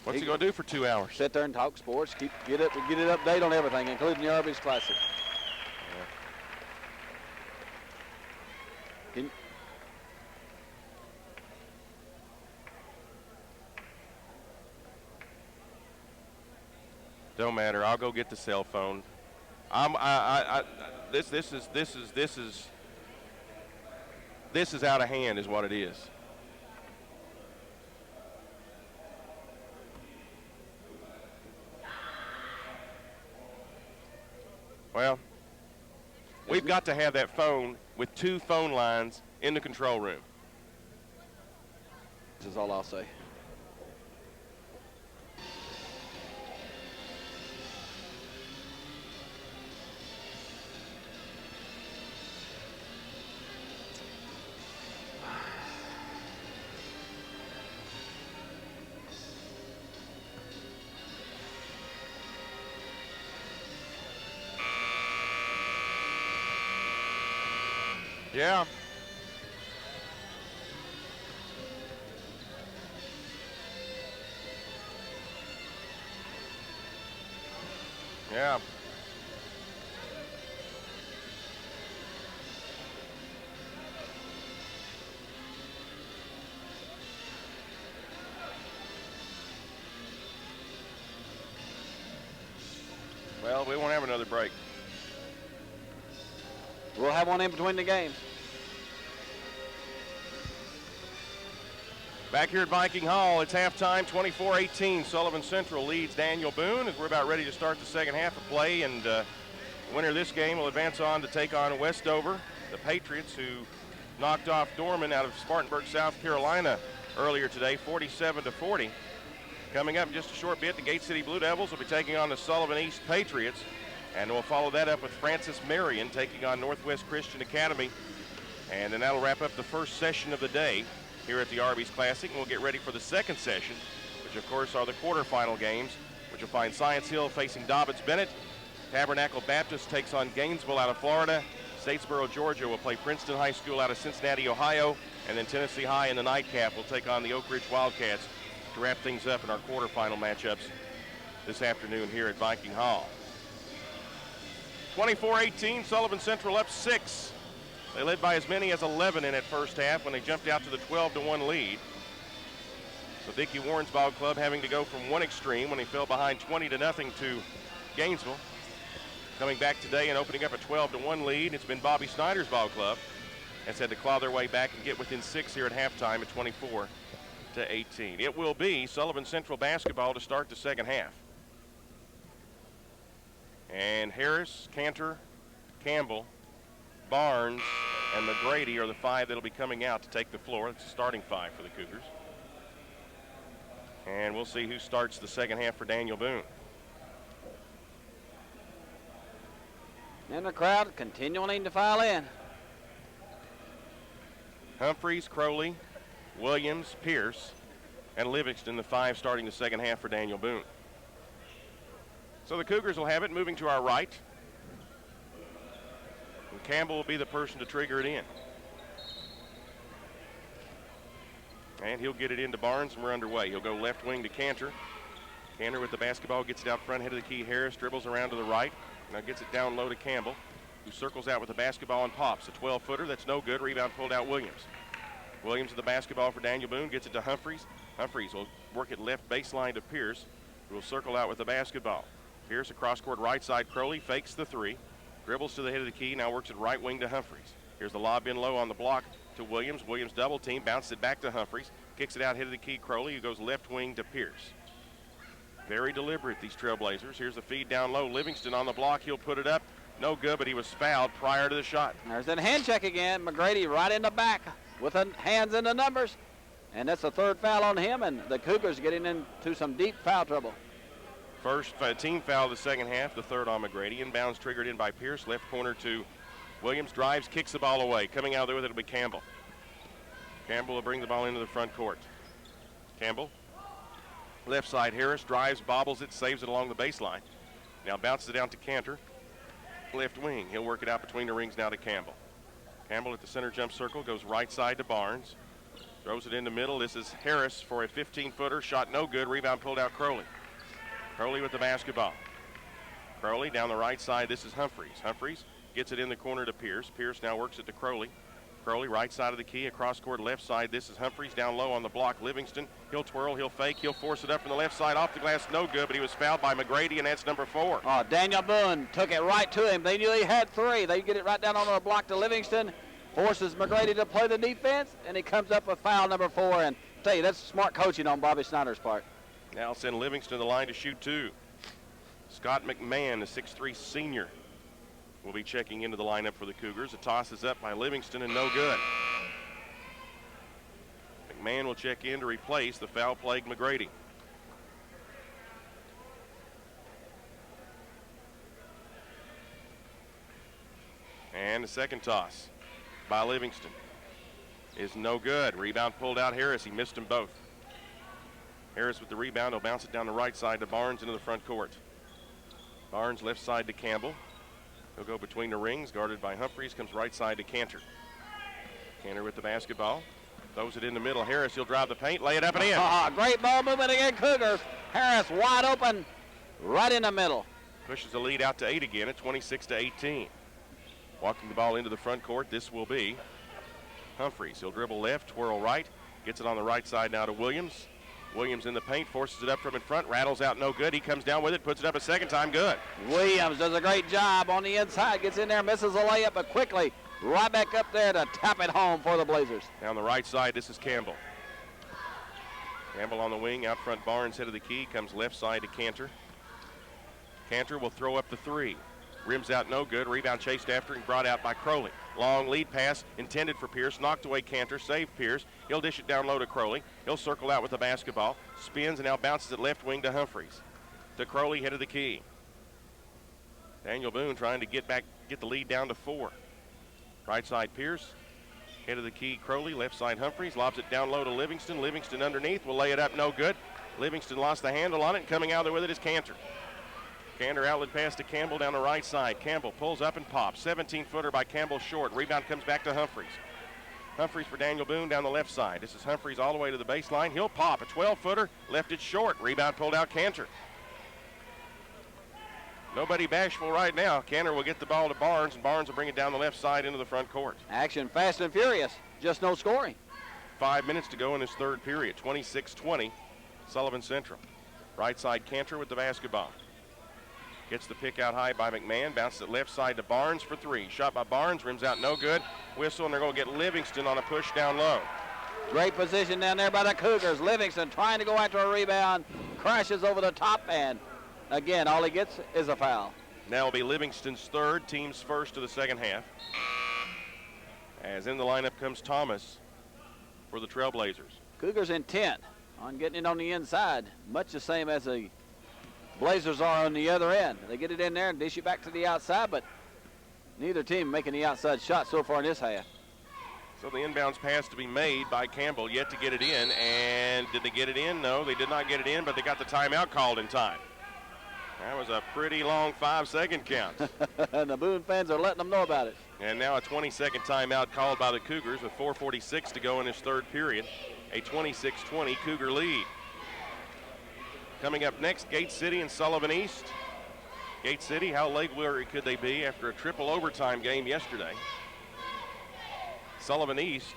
what's he going to do for 2 hours? Sit there and talk sports. Get it update on everything, including the Arbys Classic. Don't matter. I'll go get the cell phone. This is out of hand, is what it is. Well, we've got to have that phone with 2 phone lines in the control room. This is all I'll say. Yeah. Yeah. Well, we won't have another break. We'll have one in between the games. Back here at Viking Hall, it's halftime, 24-18. Sullivan Central leads Daniel Boone as we're about ready to start the second half of play. And the winner of this game will advance on to take on Westover, the Patriots, who knocked off Dorman out of Spartanburg, South Carolina earlier today, 47-40. Coming up in just a short bit, the Gate City Blue Devils will be taking on the Sullivan East Patriots. And we'll follow that up with Francis Marion taking on Northwest Christian Academy. And then that'll wrap up the first session of the day here at the Arbys Classic. And we'll get ready for the second session, which of course are the quarterfinal games, which will find Science Hill facing Dobbins-Bennett. Tabernacle Baptist takes on Gainesville out of Florida. Statesboro, Georgia will play Princeton High School out of Cincinnati, Ohio. And then Tennessee High in the nightcap will take on the Oak Ridge Wildcats to wrap things up in our quarterfinal matchups this afternoon here at Viking Hall. 24-18, Sullivan Central up 6. They led by as many as 11 in that first half when they jumped out to the 12-1 lead. So Vicki Warren's ball club having to go from one extreme when he fell behind 20-0 to Gainesville. Coming back today and opening up a 12-1 lead, it's been Bobby Snyder's ball club has had to claw their way back and get within 6 here at halftime at 24-18. It will be Sullivan Central basketball to start the second half. And Harris, Cantor, Campbell, Barnes, and McGrady are the 5 that'll be coming out to take the floor. That's the starting 5 for the Cougars. And we'll see who starts the second half for Daniel Boone. And the crowd continuing to file in. Humphreys, Crowley, Williams, Pierce, and Livingston, the 5 starting the second half for Daniel Boone. So the Cougars will have it moving to our right. And Campbell will be the person to trigger it in. And he'll get it into Barnes, and we're underway. He'll go left wing to Cantor. Cantor with the basketball, gets it out front, head of the key. Harris dribbles around to the right. Now gets it down low to Campbell, who circles out with the basketball and pops. A 12-footer, that's no good. Rebound pulled out Williams. Williams with the basketball for Daniel Boone, gets it to Humphreys. Humphreys will work it left baseline to Pierce, who will circle out with the basketball. Pierce across court right side. Crowley fakes the 3. Dribbles to the head of the key. Now works it right wing to Humphreys. Here's the lob in low on the block to Williams. Williams double team. Bounces it back to Humphreys. Kicks it out head of the key. Crowley, who goes left wing to Pierce. Very deliberate, these Trailblazers. Here's the feed down low. Livingston on the block. He'll put it up. No good, but he was fouled prior to the shot. There's that hand check again. McGrady right in the back with the hands in the numbers. And that's the 3rd foul on him, and the Cougars getting into some deep foul trouble. First team foul of the second half, the 3rd on McGrady. Inbounds triggered in by Pierce. Left corner to Williams. Drives, kicks the ball away. Coming out there with it will be Campbell. Campbell will bring the ball into the front court. Campbell. Left side, Harris drives, bobbles it, saves it along the baseline. Now bounces it down to Cantor. Left wing. He'll work it out between the rings now to Campbell. Campbell at the center jump circle, goes right side to Barnes. Throws it in the middle. This is Harris for a 15-footer. Shot no good. Rebound pulled out Crowley. Crowley with the basketball. Crowley down the right side. This is Humphreys. Humphreys gets it in the corner to Pierce. Pierce now works it to Crowley. Crowley, right side of the key, across court left side. This is Humphreys down low on the block. Livingston, he'll twirl, he'll fake, he'll force it up from the left side off the glass. No good, but he was fouled by McGrady, and that's number 4. Oh, Daniel Boone took it right to him. They knew he had 3. They get it right down on the block to Livingston. Forces McGrady to play the defense, and he comes up with foul number 4. And I tell you, that's smart coaching on Bobby Snyder's part. Now send Livingston to the line to shoot 2. Scott McMahon, the 6'3 senior, will be checking into the lineup for the Cougars. A toss is up by Livingston and no good. McMahon will check in to replace the foul-plagued McGrady. And the second toss by Livingston is no good. Rebound pulled out Harris. He missed them both. Harris with the rebound. He'll bounce it down the right side to Barnes into the front court. Barnes left side to Campbell. He'll go between the rings, guarded by Humphreys, comes right side to Cantor. Cantor with the basketball. Throws it in the middle. Harris, he'll drive the paint, lay it up and in. Great ball movement again, Cougars. Harris wide open, right in the middle. Pushes the lead out to 8 again at 26-18. Walking the ball into the front court, this will be Humphreys. He'll dribble left, twirl right, gets it on the right side now to Williams. Williams in the paint, forces it up from in front, rattles out, no good. He comes down with it, puts it up a second time, good. Williams does a great job on the inside, gets in there, misses a layup, but quickly right back up there to tap it home for the Blazers. Down the right side, this is Campbell. Campbell on the wing, out front Barnes, head of the key, comes left side to Cantor. Cantor will throw up the 3. Rims out, no good. Rebound chased after and brought out by Crowley. Long lead pass intended for Pierce. Knocked away Cantor. Saved Pierce. He'll dish it down low to Crowley. He'll circle out with the basketball. Spins and now bounces it left wing to Humphreys. To Crowley, head of the key. Daniel Boone trying to get the lead down to 4. Right side Pierce. Head of the key Crowley. Left side Humphreys. Lobs it down low to Livingston. Livingston underneath will lay it up, no good. Livingston lost the handle on it, and coming out there with it is Cantor. Cantor outlet pass to Campbell down the right side. Campbell pulls up and pops. 17-footer by Campbell short. Rebound comes back to Humphreys. Humphreys for Daniel Boone down the left side. This is Humphreys all the way to the baseline. He'll pop. A 12-footer. Left it short. Rebound pulled out Cantor. Nobody bashful right now. Cantor will get the ball to Barnes, and Barnes will bring it down the left side into the front court. Action fast and furious. Just no scoring. 5 minutes to go in this third period. 26-20, Sullivan Central. Right side Cantor with the basketball. Gets the pick out high by McMahon. Bounces it left side to Barnes for 3. Shot by Barnes. Rims out no good. Whistle, and they're going to get Livingston on a push down low. Great position down there by the Cougars. Livingston trying to go after a rebound. Crashes over the top, and again, all he gets is a foul. Now will be Livingston's third, team's first of the second half. As in the lineup comes Thomas for the Trailblazers. Cougars intent on getting it on the inside, much the same as the Blazers are on the other end. They get it in there and dish it back to the outside, but neither team making the outside shot so far in this half. So the inbounds pass to be made by Campbell, yet to get it in. And did they get it in? No, they did not get it in, but they got the timeout called in time. That was a pretty long 5-second count. And the Boone fans are letting them know about it. And now a 20-second timeout called by the Cougars with 4:46 to go in this third period. A 26-20 Cougar lead. Coming up next, Gate City and Sullivan East. Gate City, how leg weary could they be after a triple overtime game yesterday? Sullivan East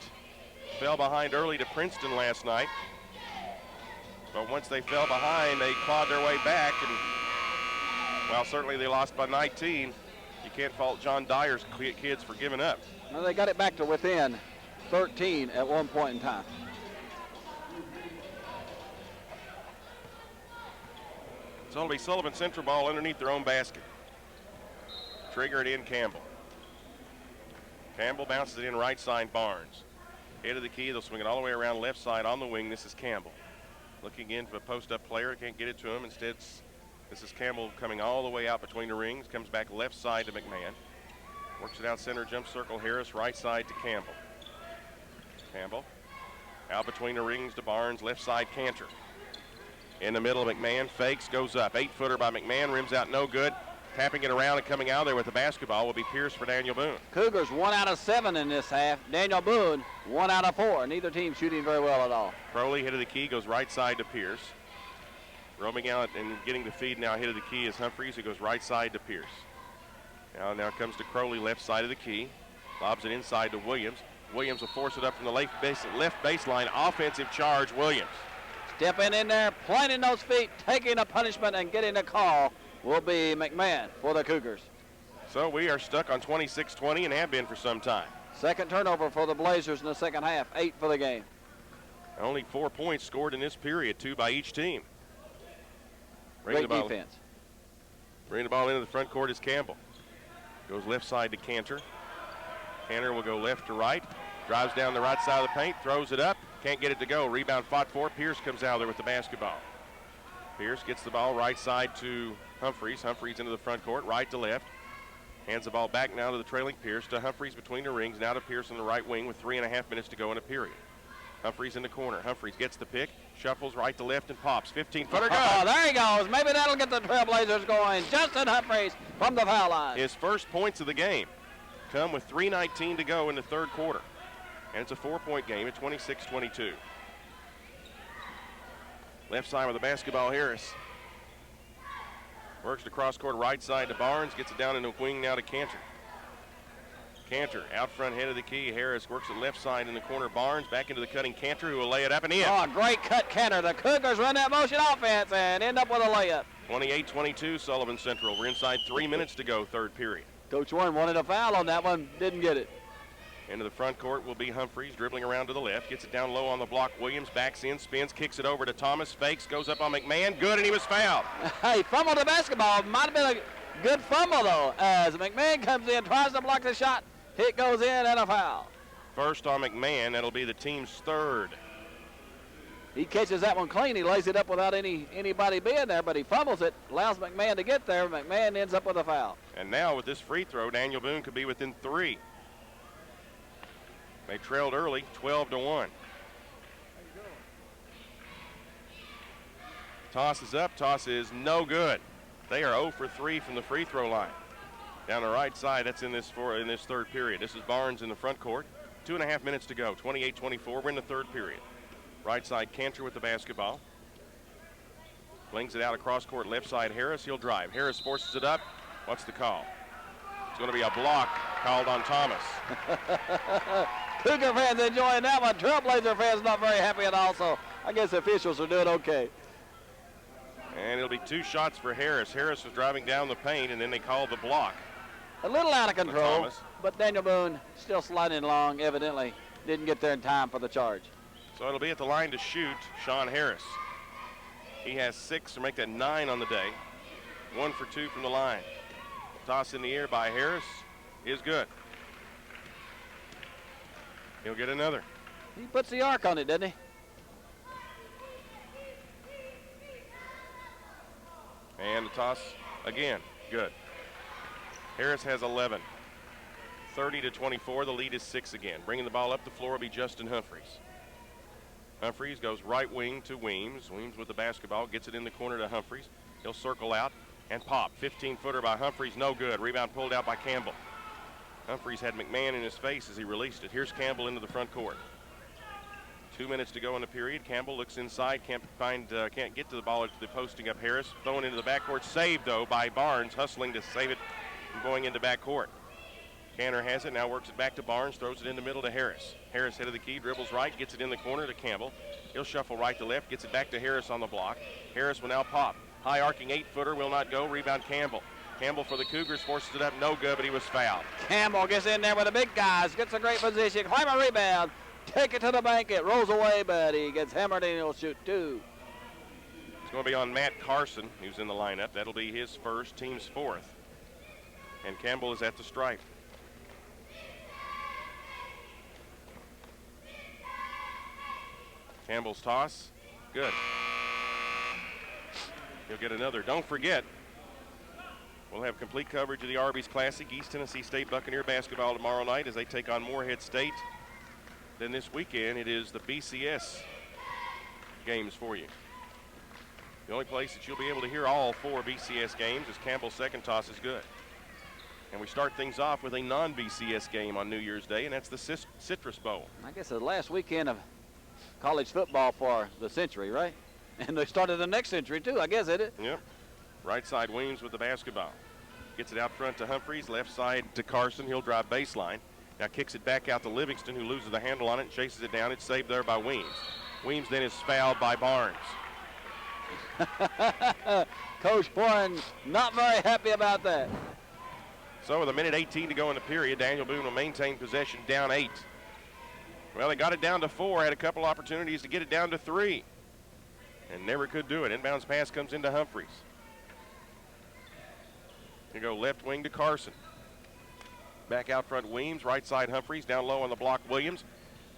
fell behind early to Princeton last night. But once they fell behind, they clawed their way back. And, well, certainly they lost by 19. You can't fault John Dyer's kids for giving up. Well, they got it back to within 13 at one point in time. So it'll be Sullivan Central ball underneath their own basket. Trigger it in Campbell. Campbell bounces it in right side Barnes. Head of the key, they'll swing it all the way around left side on the wing. This is Campbell. Looking in for a post-up player, can't get it to him. Instead, this is Campbell coming all the way out between the rings. Comes back left side to McMahon. Works it out center, jump circle Harris, right side to Campbell. Campbell out between the rings to Barnes, left side Cantor. In the middle, McMahon fakes, goes up. 8-footer by McMahon, rims out no good. Tapping it around and coming out there with the basketball will be Pierce for Daniel Boone. Cougars 1 out of 7 in this half. Daniel Boone 1 out of 4. Neither team shooting very well at all. Crowley, head of the key, goes right side to Pierce. Roaming out and getting the feed now, head of the key is Humphreys, who goes right side to Pierce. Now comes to Crowley, left side of the key. Lobs it inside to Williams. Williams will force it up from the left baseline. Offensive charge, Williams. Stepping in there, planting those feet, taking a punishment, and getting a call will be McMahon for the Cougars. So we are stuck on 26-20 and have been for some time. Second turnover for the Blazers in the second half, 8 for the game. Only 4 points scored in this period, 2 by each team. Great defense. Bringing the ball into the front court is Campbell. Goes left side to Cantor. Cantor will go left to right. Drives down the right side of the paint, throws it up. Can't get it to go. Rebound fought for. Pierce comes out there with the basketball. Pierce gets the ball right side to Humphreys. Humphreys into the front court, right to left. Hands the ball back now to the trailing Pierce, to Humphreys between the rings, now to Pierce on the right wing with 3.5 minutes to go in a period. Humphreys in the corner. Humphreys gets the pick, shuffles right to left and pops. 15-footer good. Oh, there he goes. Maybe that'll get the Trailblazers going. Justin Humphreys from the foul line. His first points of the game come with 3:19 to go in the third quarter. And it's a 4-point game at 26-22. Left side with the basketball, Harris. Works the cross court right side to Barnes, gets it down in the wing now to Cantor. Cantor out front, head of the key. Harris works it left side in the corner. Barnes back into the cutting Cantor, who will lay it up and in. Oh, great cut, Cantor. The Cougars run that motion offense and end up with a layup. 28-22, Sullivan Central. We're inside 3 minutes to go, third period. Coach Warren wanted a foul on that one, didn't get it. Into the front court will be Humphreys, dribbling around to the left, gets it down low on the block. Williams backs in, spins, kicks it over to Thomas, fakes, goes up on McMahon. Good, and he was fouled. He fumbled the basketball. Might have been a good fumble, though, as McMahon comes in, tries to block the shot. Hit goes in, and a foul. First on McMahon. That'll be the team's third. He catches that one clean. He lays it up without anybody being there, but he fumbles it, allows McMahon to get there. McMahon ends up with a foul. And now with this free throw, Daniel Boone could be within 3. They trailed early, 12-1. Toss is up. Toss is no good. They are 0 for 3 from the free throw line. Down the right side, that's in this third period. This is Barnes in the front court. 2.5 minutes to go, 28-24. We're in the third period. Right side, Cantor with the basketball. Flings it out across court, left side, Harris. He'll drive. Harris forces it up. What's the call? It's going to be a block called on Thomas. Cougar fans enjoying that one. Trailblazer fans not very happy at all, so I guess the officials are doing okay. And it'll be 2 shots for Harris. Harris was driving down the paint, and then they called the block. A little out of control, but Daniel Boone still sliding along, evidently didn't get there in time for the charge. So it'll be at the line to shoot, Sean Harris. He has 6 to make that 9 on the day. 1 for 2 from the line. Toss in the air by Harris is good. He'll get another. He puts the arc on it, doesn't he? And the toss again, good. Harris has 11. 30-24, the lead is 6 again. Bringing the ball up the floor will be Justin Humphreys. Humphreys goes right wing to Weems. Weems with the basketball, gets it in the corner to Humphreys. He'll circle out and pop. 15-footer by Humphreys, no good. Rebound pulled out by Campbell. Humphreys had McMahon in his face as he released it. Here's Campbell into the front court. 2 minutes to go in the period. Campbell looks inside, can't get to the ball. It's the posting up Harris. Thrown into the backcourt. Saved, though, by Barnes, hustling to save it from going into backcourt. Cantor has it, now works it back to Barnes, throws it in the middle to Harris. Harris head of the key, dribbles right, gets it in the corner to Campbell. He'll shuffle right to left, gets it back to Harris on the block. Harris will now pop. High arcing 8-footer will not go. Rebound Campbell. Campbell for the Cougars forces it up, no good, but he was fouled. Campbell gets in there with the big guys, gets a great position, climb a rebound, take it to the bank, it rolls away, but he gets hammered and he'll shoot 2. It's going to be on Matt Carson, who's in the lineup. That'll be his first, team's 4th. And Campbell is at the stripe. Campbell's toss, good. He'll get another. Don't forget, we'll have complete coverage of the Arbys Classic, East Tennessee State Buccaneer basketball tomorrow night as they take on Morehead State. Then this weekend, it is the BCS games for you. The only place that you'll be able to hear all 4 BCS games is Campbell's second toss is good. And we start things off with a non-BCS game on New Year's Day, and that's the Citrus Bowl. I guess the last weekend of college football for the century, right? And they started the next century, too, I guess, isn't it? Yep. Right side Weems with the basketball. Gets it out front to Humphreys, left side to Carson. He'll drive baseline. Now kicks it back out to Livingston, who loses the handle on it and chases it down. It's saved there by Weems. Weems then is fouled by Barnes. Coach Warren not very happy about that. So with 1:18 to go in the period, Daniel Boone will maintain possession down 8. Well, they got it down to 4, had a couple opportunities to get it down to 3, and never could do it. Inbounds pass comes into Humphreys. You go left wing to Carson. Back out front Weems, right side Humphreys, down low on the block Williams.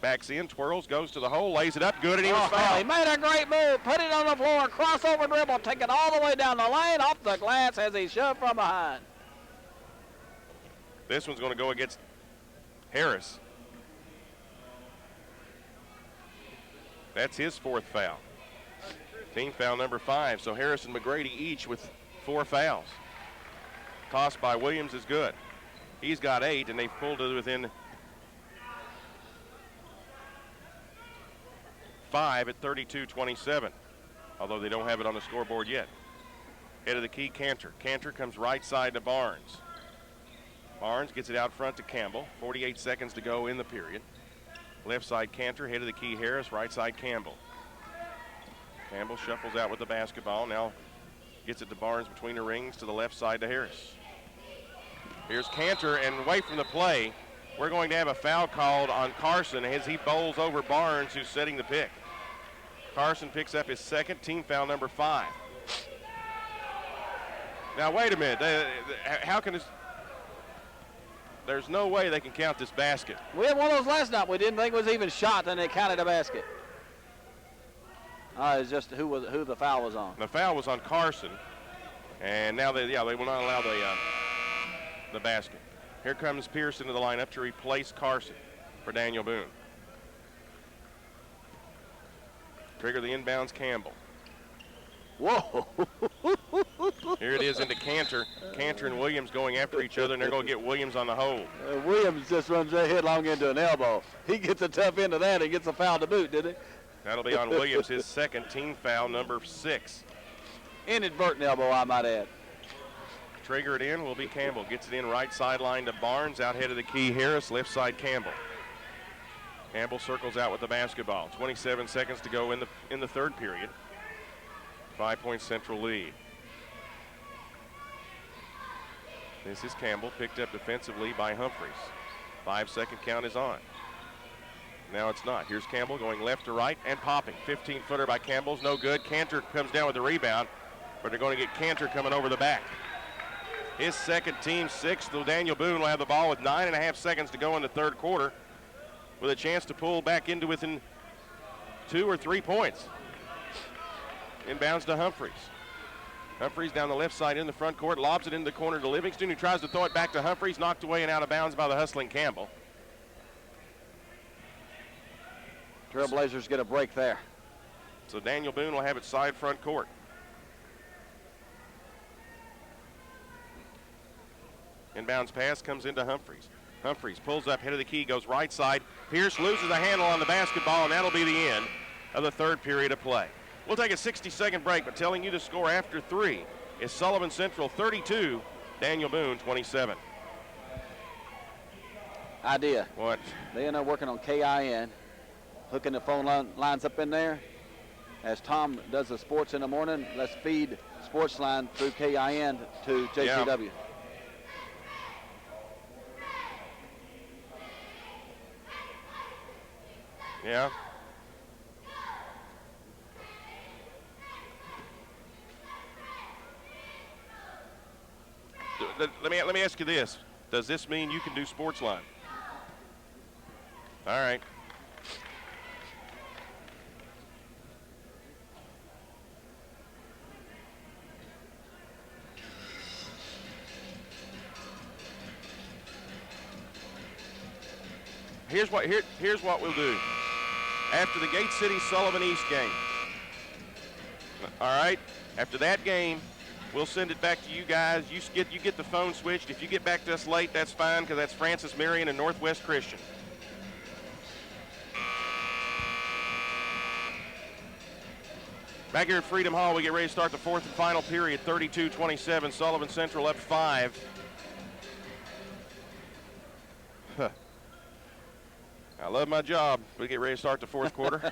Backs in, twirls, goes to the hole, lays it up, good, and he was fouled. He made a great move, put it on the floor, crossover dribble, take it all the way down the lane, off the glass as he shoved from behind. This one's going to go against Harris. That's his 4th foul. Team foul number 5, so Harris and McGrady each with 4 fouls. Toss by Williams is good. He's got 8, and they've pulled it within 5 at 32-27, although they don't have it on the scoreboard yet. Head of the key, Cantor. Cantor comes right side to Barnes. Barnes gets it out front to Campbell. 48 seconds to go in the period. Left side Cantor, head of the key Harris, right side Campbell. Campbell shuffles out with the basketball, now gets it to Barnes between the rings to the left side to Harris. Here's Cantor, and away from the play, we're going to have a foul called on Carson as he bowls over Barnes, who's setting the pick. Carson picks up his 2nd, team foul number 5. Now, wait a minute. How can this... There's no way they can count this basket. We had one of those last night. We didn't think it was even shot, then they counted a basket. It's just who the foul was on. The foul was on Carson, and now they will not allow the basket. Here comes Pierce into the lineup to replace Carson for Daniel Boone. Trigger the inbounds, Campbell. Whoa. Here it is into Cantor. Cantor and Williams going after each other, and they're going to get Williams on the hole. Williams just runs headlong into an elbow. He gets a tough end of that and gets a foul to boot, did he? That'll be on Williams, his 2nd, team foul number 6. Inadvertent elbow, I might add. Trigger it in will be Campbell. Gets it in right sideline to Barnes, out head of the key Harris, left side Campbell. Campbell circles out with the basketball. 27 seconds to go in the 3rd period. 5-point Central lead. This is Campbell, picked up defensively by Humphreys. 5-second count is on. Now it's not. Here's Campbell going left to right and popping. 15-footer by Campbell's no good. Cantor comes down with the rebound, but they're going to get Cantor coming over the back. His 2nd, team 6th. Though Daniel Boone will have the ball with 9.5 seconds to go in the 3rd quarter, with a chance to pull back into within 2 or 3 points. Inbounds to Humphreys. Humphreys down the left side in the front court, lobs it into the corner to Livingston, who tries to throw it back to Humphreys, knocked away and out of bounds by the hustling Campbell. Trailblazers get a break there. So Daniel Boone will have it side front court. Inbounds pass comes into Humphreys. Humphreys pulls up, head of the key, goes right side. Pierce loses a handle on the basketball, and that'll be the end of the 3rd period of play. We'll take a 60-second break, but telling you the score after 3 is Sullivan Central 32, Daniel Boone 27. Idea. What? They end up working on KIN, hooking the phone lines up in there. As Tom does the sports in the morning, let's feed sports line through KIN to JCW. Yeah. Yeah. Let me ask you this. Does this mean you can do sports line? All right. Here's what we'll do. After the Gate City Sullivan East game. All right. After that game, we'll send it back to you guys. You get the phone switched. If you get back to us late, that's fine, because that's Francis Marion and Northwest Christian. Back here at Freedom Hall, we get ready to start the 4th and final period. 32-27. Sullivan Central up 5. I love my job. We get ready to start the fourth quarter.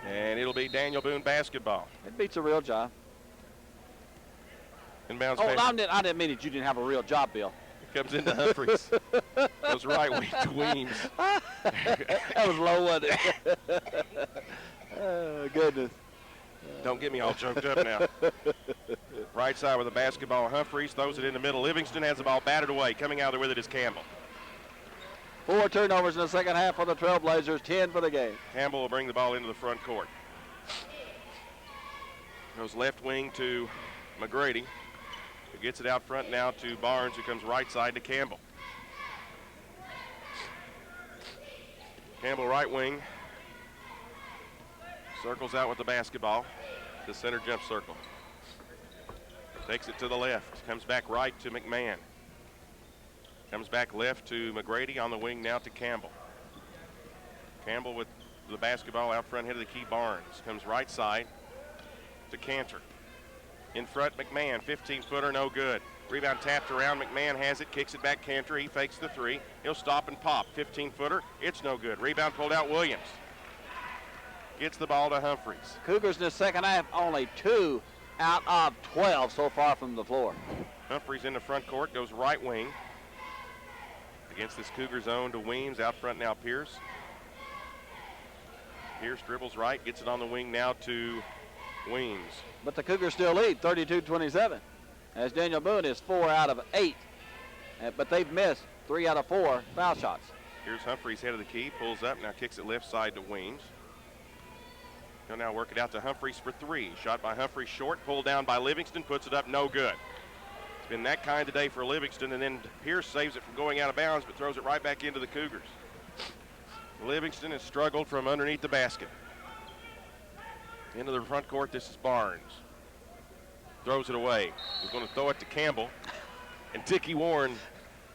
And it'll be Daniel Boone basketball. It beats a real job. Inbounds Oh, pass. I didn't mean that you didn't have a real job, Bill. Comes into Humphreys. Goes right wing to Weems. That was low, wasn't it? Oh, goodness. Don't get me all choked up now. Right side with the basketball. Humphreys throws it in the middle. Livingston has the ball batted away. Coming out there with it is Campbell. 4 turnovers in the second half for the Trailblazers, 10 for the game. Campbell will bring the ball into the front court. Goes left wing to McGrady, who gets it out front now to Barnes, who comes right side to Campbell. Campbell right wing. Circles out with the basketball. The center jump circle. Takes it to the left. Comes back right to McMahon. Comes back left to McGrady on the wing now to Campbell. Campbell with the basketball out front, head of the key. Barnes comes right side to Cantor. In front, McMahon, 15-footer, no good. Rebound tapped around. McMahon has it, kicks it back. Cantor, he fakes the three. He'll stop and pop. 15-footer, it's no good. Rebound pulled out. Williams gets the ball to Humphreys. Cougars in the second half, only 2 out of 12 so far from the floor. Humphreys in the front court, goes right wing. Against this Cougar zone to Weems. Out front now Pierce. Pierce dribbles right, gets it on the wing now to Weems. But the Cougars still lead 32-27 as Daniel Boone is 4 out of 8. But they've missed 3 out of 4 foul shots. Here's Humphreys head of the key, pulls up, now kicks it left side to Weems. He'll now work it out to Humphreys for 3. Shot by Humphreys short, pulled down by Livingston, puts it up, no good. It's been that kind of day for Livingston, and then Pierce saves it from going out of bounds, but throws it right back into the Cougars. Livingston has struggled from underneath the basket. Into the front court, this is Barnes. Throws it away. He's going to throw it to Campbell, and Dickie Warren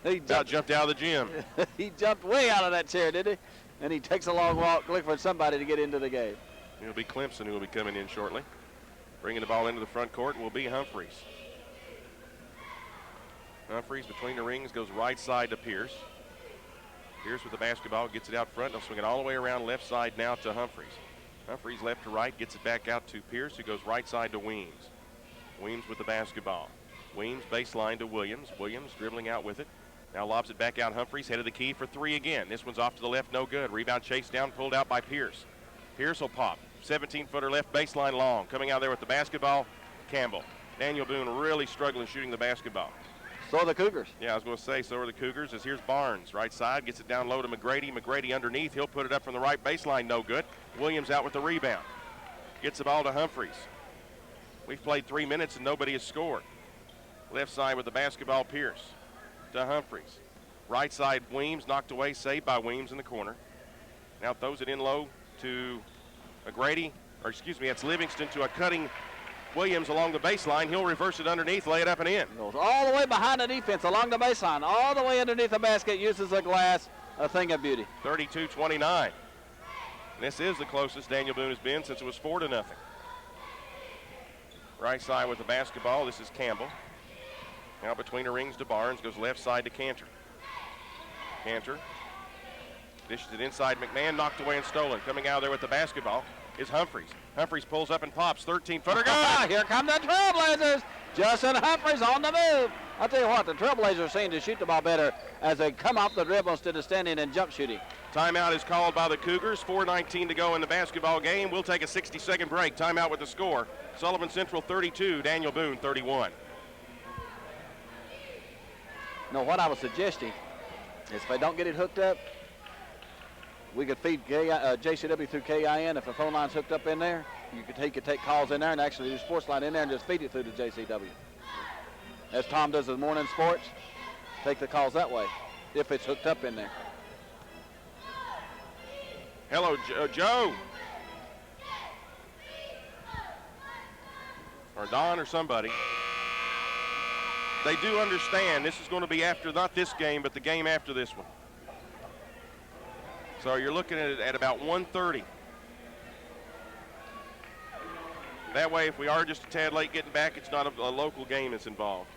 jumped out of the gym. He jumped way out of that chair, did he? And he takes a long walk, looking for somebody to get into the game. It'll be Clemson who will be coming in shortly. Bringing the ball into the front court will be Humphreys. Humphreys between the rings goes right side to Pierce. Pierce with the basketball, gets it out front. They'll swing it all the way around left side now to Humphreys. Humphreys left to right, gets it back out to Pierce, who goes right side to Weems. Weems with the basketball. Weems baseline to Williams. Williams dribbling out with it. Now lobs it back out. Humphreys head of the key for 3 again. This one's off to the left, no good. Rebound chased down, pulled out by Pierce. Pierce will pop. 17-footer left baseline long. Coming out there with the basketball, Campbell. Daniel Boone really struggling shooting the basketball. So are the Cougars. Yeah, I was going to say, so are the Cougars, as here's Barnes. Right side, gets it down low to McGrady. McGrady underneath. He'll put it up from the right baseline, no good. Williams out with the rebound. Gets the ball to Humphreys. We've played 3 minutes and nobody has scored. Left side with the basketball, Pierce to Humphreys. Right side, Weems knocked away, saved by Weems in the corner. Now throws it in low to McGrady, or excuse me, it's Livingston to a cutting Williams along the baseline. He'll reverse it underneath, lay it up and in. Goes all the way behind the defense, along the baseline, all the way underneath the basket, uses the glass, a thing of beauty. 32-29. This is the closest Daniel Boone has been since it was 4-0. Right side with the basketball, this is Campbell. Now between the rings to Barnes, goes left side to Cantor. Cantor dishes it inside. McMahon knocked away and stolen. Coming out of there with the basketball is Humphreys. Humphreys pulls up and pops. 13-footer. Good. Here come the Trailblazers. Justin Humphreys on the move. I'll tell you what, the Trailblazers seem to shoot the ball better as they come off the dribble instead of standing and jump shooting. Timeout is called by the Cougars. 4:19 to go in the basketball game. We'll take a 60-second break. Timeout with the score. Sullivan Central 32, Daniel Boone 31. No, what I was suggesting is if they don't get it hooked up, we could feed JCW through KIN. If the phone line's hooked up in there, he could take calls in there and actually do sports line in there and just feed it through to JCW. As Tom does with morning sports, take the calls that way if it's hooked up in there. Hello, Joe. Or Don or somebody. They do understand this is going to be after, not this game, but the game after this one. So you're looking at it at about 1:30. That way, if we are just a tad late getting back, it's not a local game that's involved.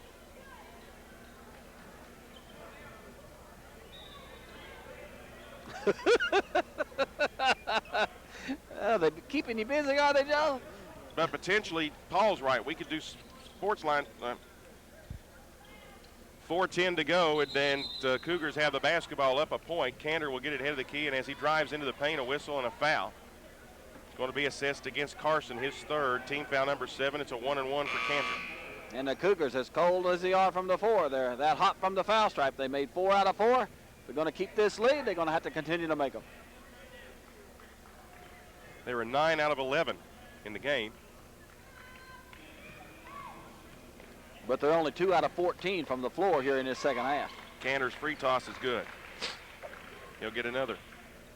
They're keeping you busy, are they, Joe? But potentially, Paul's right. We could do sports line. 4:10 to go, and then Cougars have the basketball up a point. Cantor will get it head of the key, and as he drives into the paint, a whistle and a foul. It's going to be assessed against Carson, his third. Team foul number 7. It's a 1-and-1 for Cantor. And the Cougars, as cold as they are from the 4, they're that hot from the foul stripe. They made 4 out of 4. They're going to keep this lead. They're going to have to continue to make them. They were 9 out of 11 in the game. But they're only 2 out of 14 from the floor here in this second half. Cantor's free toss is good. He'll get another.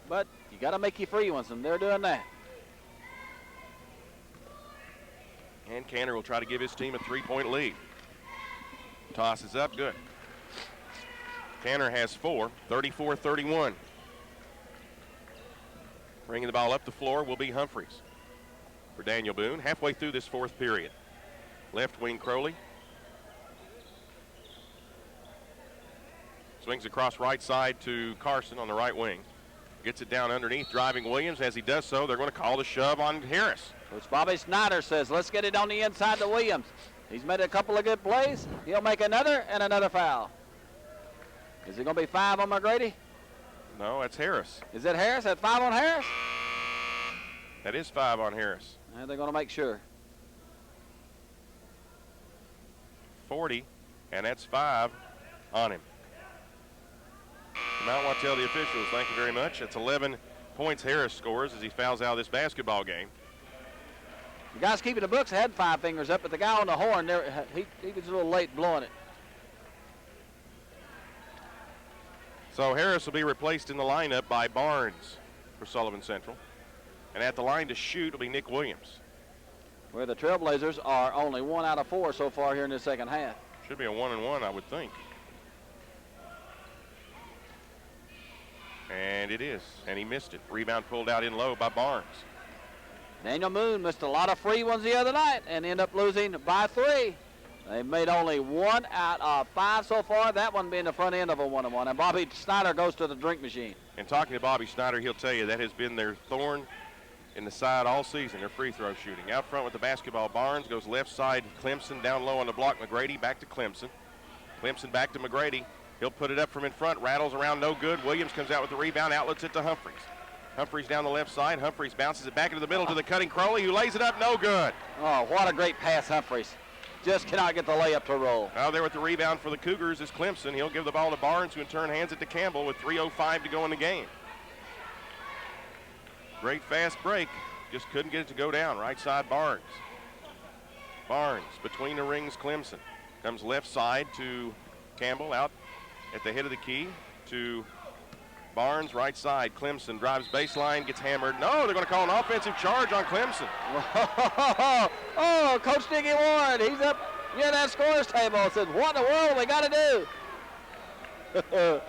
But you got to make your free ones, and they're doing that. And Cantor will try to give his team a 3-point lead. Toss is up, good. Cantor has 4, 34-31. Bringing the ball up the floor will be Humphreys for Daniel Boone. Halfway through this fourth period. Left wing Crowley. Swings across right side to Carson on the right wing. Gets it down underneath, driving Williams. As he does so, they're going to call the shove on Harris. Coach Bobby Snyder says, let's get it on the inside to Williams. He's made a couple of good plays. He'll make another and another foul. Is it going to be 5 on McGrady? No, that's Harris. Is it Harris? That's 5 on Harris? That is 5 on Harris. And they're going to make sure. 40, and that's 5 on him. You might want to tell the officials, thank you very much. That's 11 points Harris scores as he fouls out of this basketball game. The guys keeping the books had 5 fingers up, but the guy on the horn, there, he was a little late blowing it. So Harris will be replaced in the lineup by Barnes for Sullivan Central. And at the line to shoot will be Nick Williams. Where the Trailblazers are only 1 out of 4 so far here in the second half. Should be a 1-and-1, I would think. And it is, and he missed it. Rebound pulled out in low by Barnes. Daniel Boone missed a lot of free ones the other night and ended up losing by 3. They made only 1 out of 5 so far, that one being the front end of a 1-and-1. And Bobby Snyder goes to the drink machine. And talking to Bobby Snyder, he'll tell you that has been their thorn in the side all season, their free throw shooting. Out front with the basketball, Barnes goes left side, Clemson down low on the block, McGrady back to Clemson. Clemson back to McGrady. He'll put it up from in front, rattles around, no good. Williams comes out with the rebound, outlets it to Humphreys. Humphreys down the left side. Humphreys bounces it back into the middle to the cutting Crowley, who lays it up, no good. Oh, what a great pass, Humphreys. Just cannot get the layup to roll. Out there with the rebound for the Cougars is Clemson. He'll give the ball to Barnes, who in turn hands it to Campbell with 3:05 to go in the game. Great fast break. Just couldn't get it to go down. Right side, Barnes. Barnes between the rings, Clemson. Comes left side to Campbell, out at the head of the key to Barnes, right side. Clemson drives baseline, gets hammered. No, they're going to call an offensive charge on Clemson. Oh, Coach Nicky Ward, he's up near that scorer's table and says, what in the world we got to do?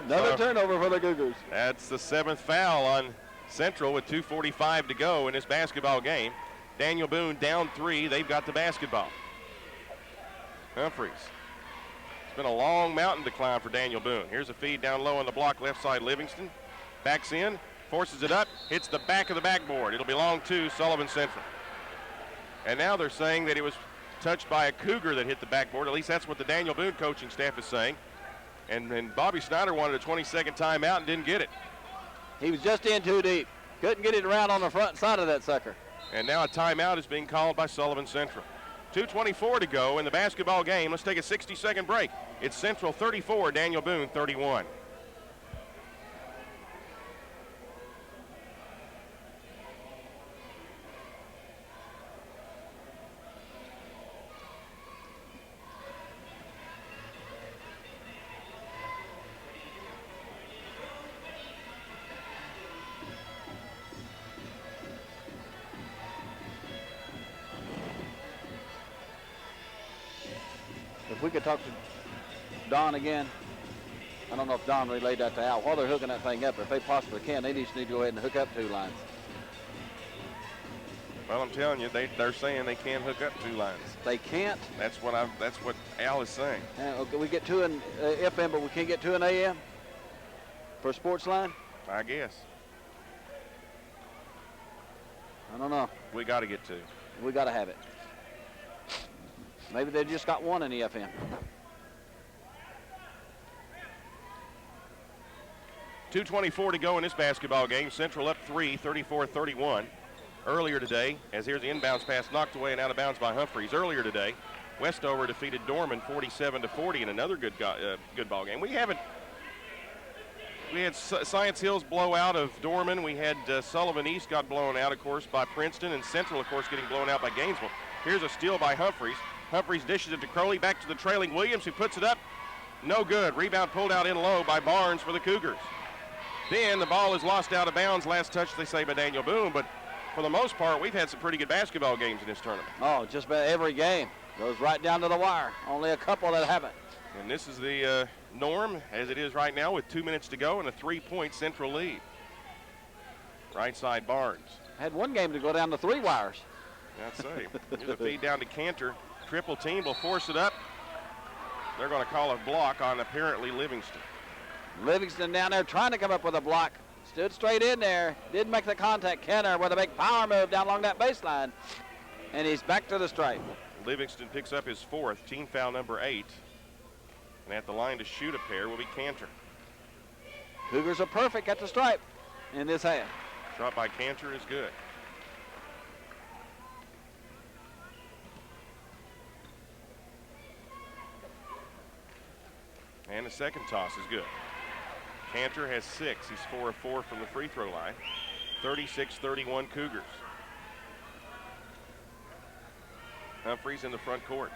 Another turnover for the Cougars. That's the 7th foul on Central with 2:45 to go in this basketball game. Daniel Boone down 3. They've got the basketball. Humphreys. It's been a long mountain to climb for Daniel Boone. Here's a feed down low on the block, left side Livingston. Backs in, forces it up, hits the back of the backboard. It'll belong to Sullivan Central. And now they're saying that it was touched by a Cougar that hit the backboard. At least that's what the Daniel Boone coaching staff is saying. And Bobby Snyder wanted a 20-second timeout and didn't get it. He was just in too deep. Couldn't get it around on the front side of that sucker. And now a timeout is being called by Sullivan Central. 2:24 to go in the basketball game. Let's take a 60-second break. It's Central 34, Daniel Boone 31. If we could talk to Don again. I don't know if Don relayed that to Al. While they're hooking that thing up, if they possibly can, they just need to go ahead and hook up 2 lines. Well, I'm telling you, they're saying they can hook up 2 lines. They can't. That's what Al is saying. Okay, we get 2 in FM, but we can't get 2 in AM for a sports line. I guess. I don't know. We got to get two. We got to have it. Maybe they just got one in EFM. 2:24 to go in this basketball game. Central up 3, 34-31. Earlier today, as here's the inbounds pass knocked away and out of bounds by Humphreys. Earlier today, Westover defeated Dorman 47-40 in another good ball game. We had Science Hills blow out of Dorman. We had Sullivan East got blown out, of course, by Princeton, and Central, of course, getting blown out by Gainesville. Here's a steal by Humphreys. Humphreys dishes it to Crowley, back to the trailing Williams, who puts it up. No good. Rebound pulled out in low by Barnes for the Cougars. Then the ball is lost out of bounds. Last touch, they say, by Daniel Boone, but for the most part, we've had some pretty good basketball games in this tournament. Oh, just about every game goes right down to the wire. Only a couple that haven't. And this is the norm, as it is right now, with 2 minutes to go and a 3-point Central lead. Right side Barnes. Had one game to go down to 3 wires. I'd say. Here's a feed down to Cantor. Triple team will force it up. They're going to call a block on apparently Livingston. Livingston down there trying to come up with a block. Stood straight in there. Did make the contact. Kenner with a big power move down along that baseline. And he's back to the stripe. Livingston picks up his 4th, team foul number 8. And at the line to shoot a pair will be Cantor. Cougars are perfect at the stripe in this half. Shot by Cantor is good. And the second toss is good. Cantor has 6. He's 4 of 4 from the free throw line. 36-31 Cougars. Humphreys in the front court.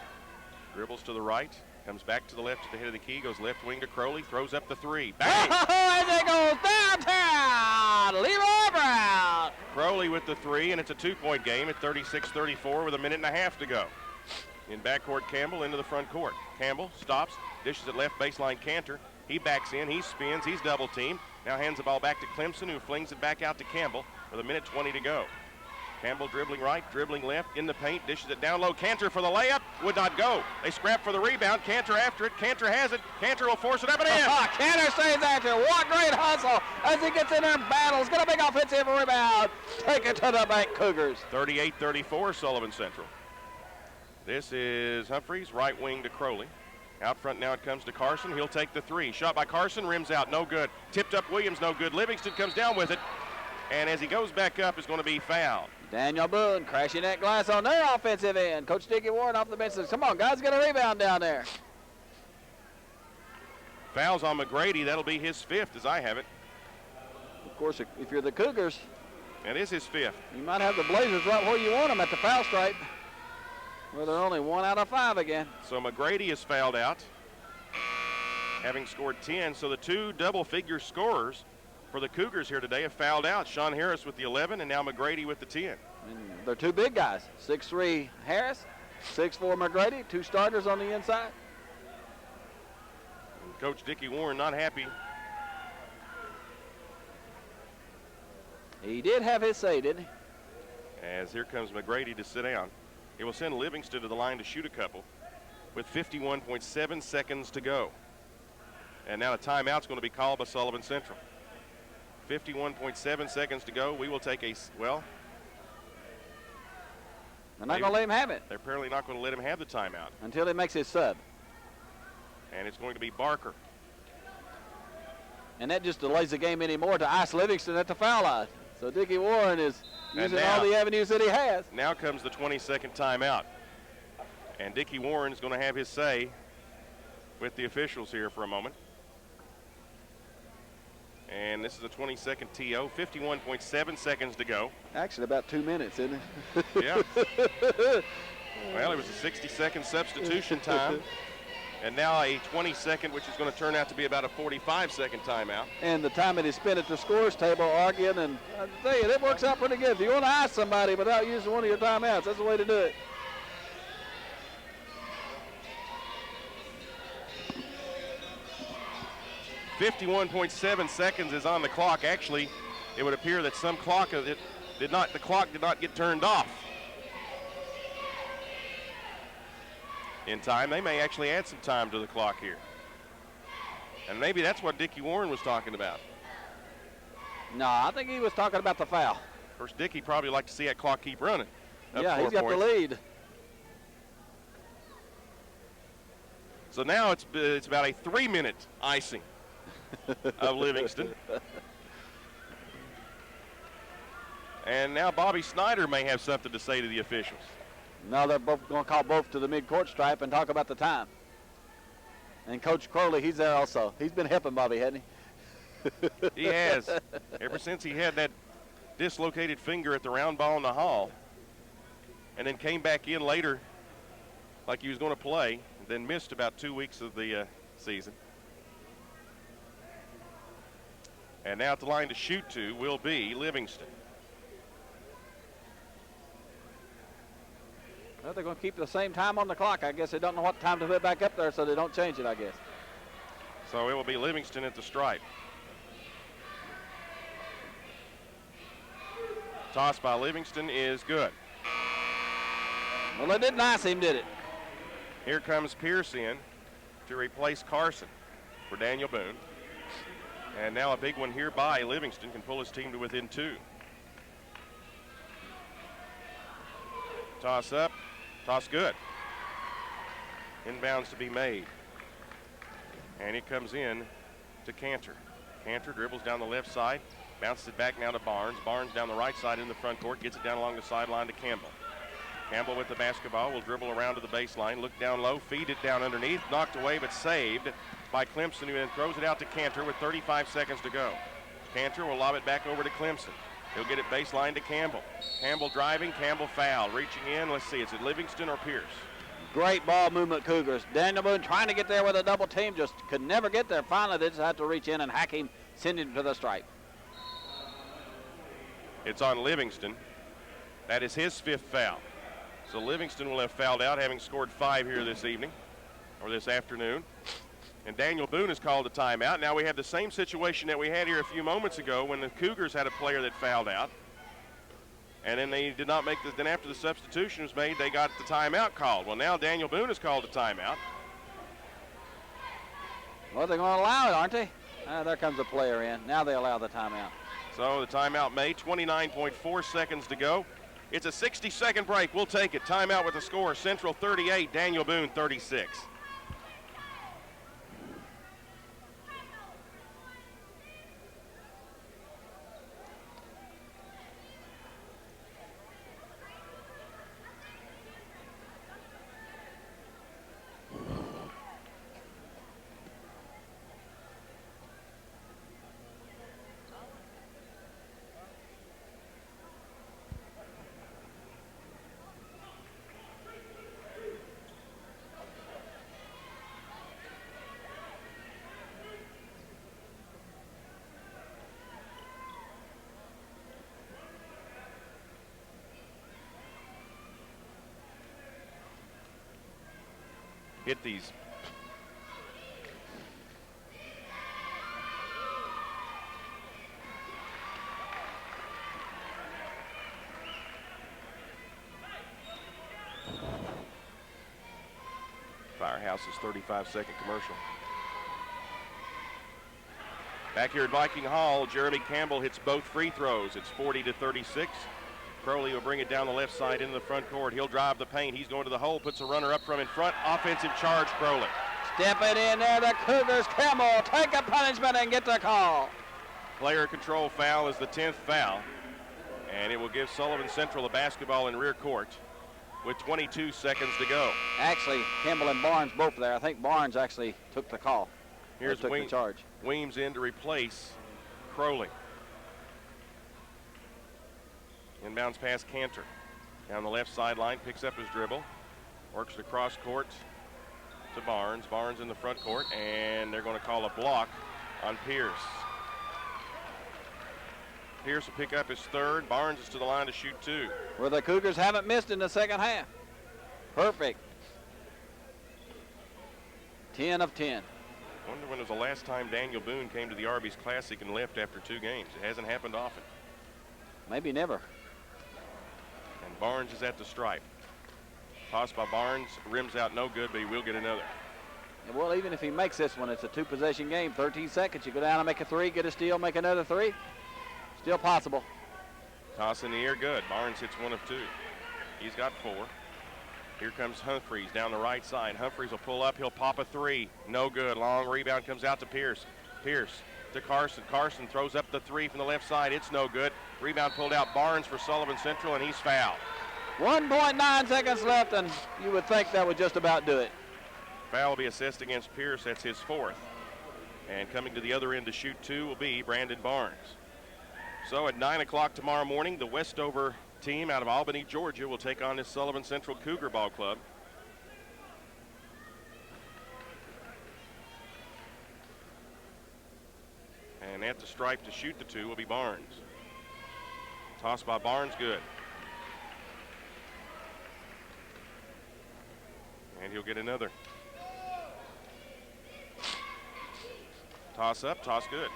Dribbles to the right. Comes back to the left to the head of the key. Goes left wing to Crowley. Throws up the 3. Bang! Oh, and it goes downtown. Leroy Brown. Crowley with the 3, and it's a 2-point game at 36-34 with a minute and a half to go. In backcourt, Campbell into the front court. Campbell stops, dishes it left baseline Cantor. He backs in, he spins, he's double teamed. Now hands the ball back to Clemson, who flings it back out to Campbell with a minute 20 to go. Campbell dribbling right, dribbling left, in the paint, dishes it down low. Cantor for the layup, would not go. They scrap for the rebound. Cantor after it. Cantor has it. Cantor will force it up and in. Cantor stays after. What great hustle as he gets in there and battles. Got a big offensive rebound. Take it to the bank, Cougars. 38-34, Sullivan Central. This is Humphreys, right wing to Crowley. Out front now it comes to Carson. He'll take the 3. Shot by Carson, rims out, no good. Tipped up Williams, no good. Livingston comes down with it. And as he goes back up, is going to be fouled. Daniel Boone crashing that glass on their offensive end. Coach Dickie Warren off the bench says, come on, guys, get a rebound down there. Fouls on McGrady. That'll be his 5th as I have it. Of course, if you're the Cougars, that is his 5th. You might have the Blazers right where you want them at the foul stripe. Well, they're only 1 out of 5 again. So McGrady is fouled out, having scored 10. So the 2 double-figure scorers for the Cougars here today have fouled out. Sean Harris with the 11 and now McGrady with the 10. And they're 2 big guys. 6'3" Harris, 6'4" McGrady, 2 starters on the inside. Coach Dickie Warren not happy. He did have his say, didn't he? As here comes McGrady to sit down. He will send Livingston to the line to shoot a couple with 51.7 seconds to go. And now a timeout's going to be called by Sullivan Central. 51.7 seconds to go. We will take a, well. They're not going to let him have it. They're apparently not going to let him have the timeout. Until he makes his sub. And it's going to be Barker. And that just delays the game anymore to ice Livingston at the foul line. So Dickie Warren is using all the avenues that he has. Now comes the 20-second timeout. And Dickie Warren is going to have his say with the officials here for a moment. And this is a 20-second TO, 51.7 seconds to go. Actually, about 2 minutes, isn't it? Yeah. Well, it was a 60-second substitution time. And now a 20-second, which is going to turn out to be about a 45-second timeout. And the time that he spent at the scores table arguing, and I tell you, that works out pretty good. If you want to ice somebody without using one of your timeouts, that's the way to do it. .7 seconds is on the clock. Actually, it would appear that some clock the clock did not get turned off in time. They may actually add some time to the clock here. And maybe that's what Dickie Warren was talking about. No, I think he was talking about the foul. Of course, Dickey probably like to see that clock keep running. Yeah, he's got the lead. So now it's about a 3-minute icing of Livingston. And now Bobby Snyder may have something to say to the officials. No, they're both going to call both to the mid-court stripe and talk about the time. And Coach Crowley, he's there also. He's been helping Bobby, hasn't he? He has. Ever since he had that dislocated finger at the round ball in the hall, and then came back in later like he was going to play, and then missed about 2 weeks of the season. And now at the line to shoot to will be Livingston. Well, they're going to keep the same time on the clock. I guess they don't know what time to put back up there, so they don't change it, I guess. So it will be Livingston at the stripe. Toss by Livingston is good. Well, they didn't ice him, did it? Here comes Pierce in to replace Carson for Daniel Boone. And now a big one here by Livingston can pull his team to within 2. Toss up, toss good. Inbounds to be made. And it comes in to Cantor. Cantor dribbles down the left side, bounces it back now to Barnes. Barnes down the right side in the front court, gets it down along the sideline to Campbell. Campbell with the basketball will dribble around to the baseline, look down low, feed it down underneath, knocked away but saved by Clemson, who then throws it out to Cantor with 35 seconds to go. Cantor will lob it back over to Clemson. He'll get it baseline to Campbell. Campbell driving, Campbell foul. Reaching in, let's see, is it Livingston or Pierce? Great ball movement, Cougars. Daniel Boone trying to get there with a double team, just could never get there. Finally, they just had to reach in and hack him, send him to the stripe. It's on Livingston. That is his 5th foul. So Livingston will have fouled out, having scored 5 here this evening, or this afternoon. And Daniel Boone has called a timeout. Now we have the same situation that we had here a few moments ago when the Cougars had a player that fouled out. And then they did not make this. Then after the substitution was made, they got the timeout called. Well, now Daniel Boone has called a timeout. Well, they're going to allow it, aren't they? There comes the player in. Now they allow the timeout. So the timeout made, 29.4 seconds to go. It's a 60-second break. We'll take it. Timeout with the score. Central 38, Daniel Boone 36. Hit these. Firehouse's 35-second commercial. Back here at Viking Hall, Jeremy Campbell hits both free throws. It's 40-36. Crowley will bring it down the left side into the front court. He'll drive the paint. He's going to the hole, puts a runner up from in front. Offensive charge, Crowley. Stepping in there, the Cougars. Campbell take a punishment and get the call. Player control foul is the 10th foul. And it will give Sullivan Central the basketball in rear court with 22 seconds to go. Actually, Campbell and Barnes both there. I think Barnes actually took the call. Here's the charge. Weems in to replace Crowley. Inbounds pass Cantor. Down the left sideline, picks up his dribble. Works it across court to Barnes. Barnes in the front court, and they're going to call a block on Pierce. Pierce will pick up his 3rd. Barnes is to the line to shoot 2. Where the Cougars haven't missed in the second half. Perfect. 10 of 10. I wonder when was the last time Daniel Boone came to the Arbys Classic and left after 2 games. It hasn't happened often. Maybe never. And Barnes is at the stripe. Toss by Barnes, rims out no good, but he will get another. And well, even if he makes this one, it's a 2-possession game. 13 seconds, you go down and make a 3, get a steal, make another 3. Still possible. Toss in the air, good. Barnes hits 1 of 2. He's got 4. Here comes Humphreys down the right side. Humphreys will pull up. He'll pop a 3. No good. Long rebound comes out to Pierce. Pierce to Carson. Carson throws up the 3 from the left side. It's no good. Rebound pulled out. Barnes for Sullivan Central, and he's fouled. 1.9 seconds left, and you would think that would just about do it. Foul will be assessed against Pierce. That's his 4th. And coming to the other end to shoot 2 will be Brandon Barnes. So at 9 o'clock tomorrow morning, the Westover team out of Albany, Georgia will take on this Sullivan Central Cougar Ball Club. And at the stripe to shoot the 2 will be Barnes. Toss by Barnes, good. And he'll get another. Toss up, toss good.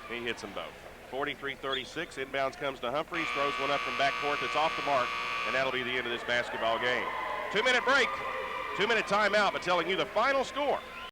He hits them both. 43-36, inbounds comes to Humphreys, throws one up from backcourt that's off the mark, and that'll be the end of this basketball game. 2-minute break, 2-minute timeout, but telling you the final score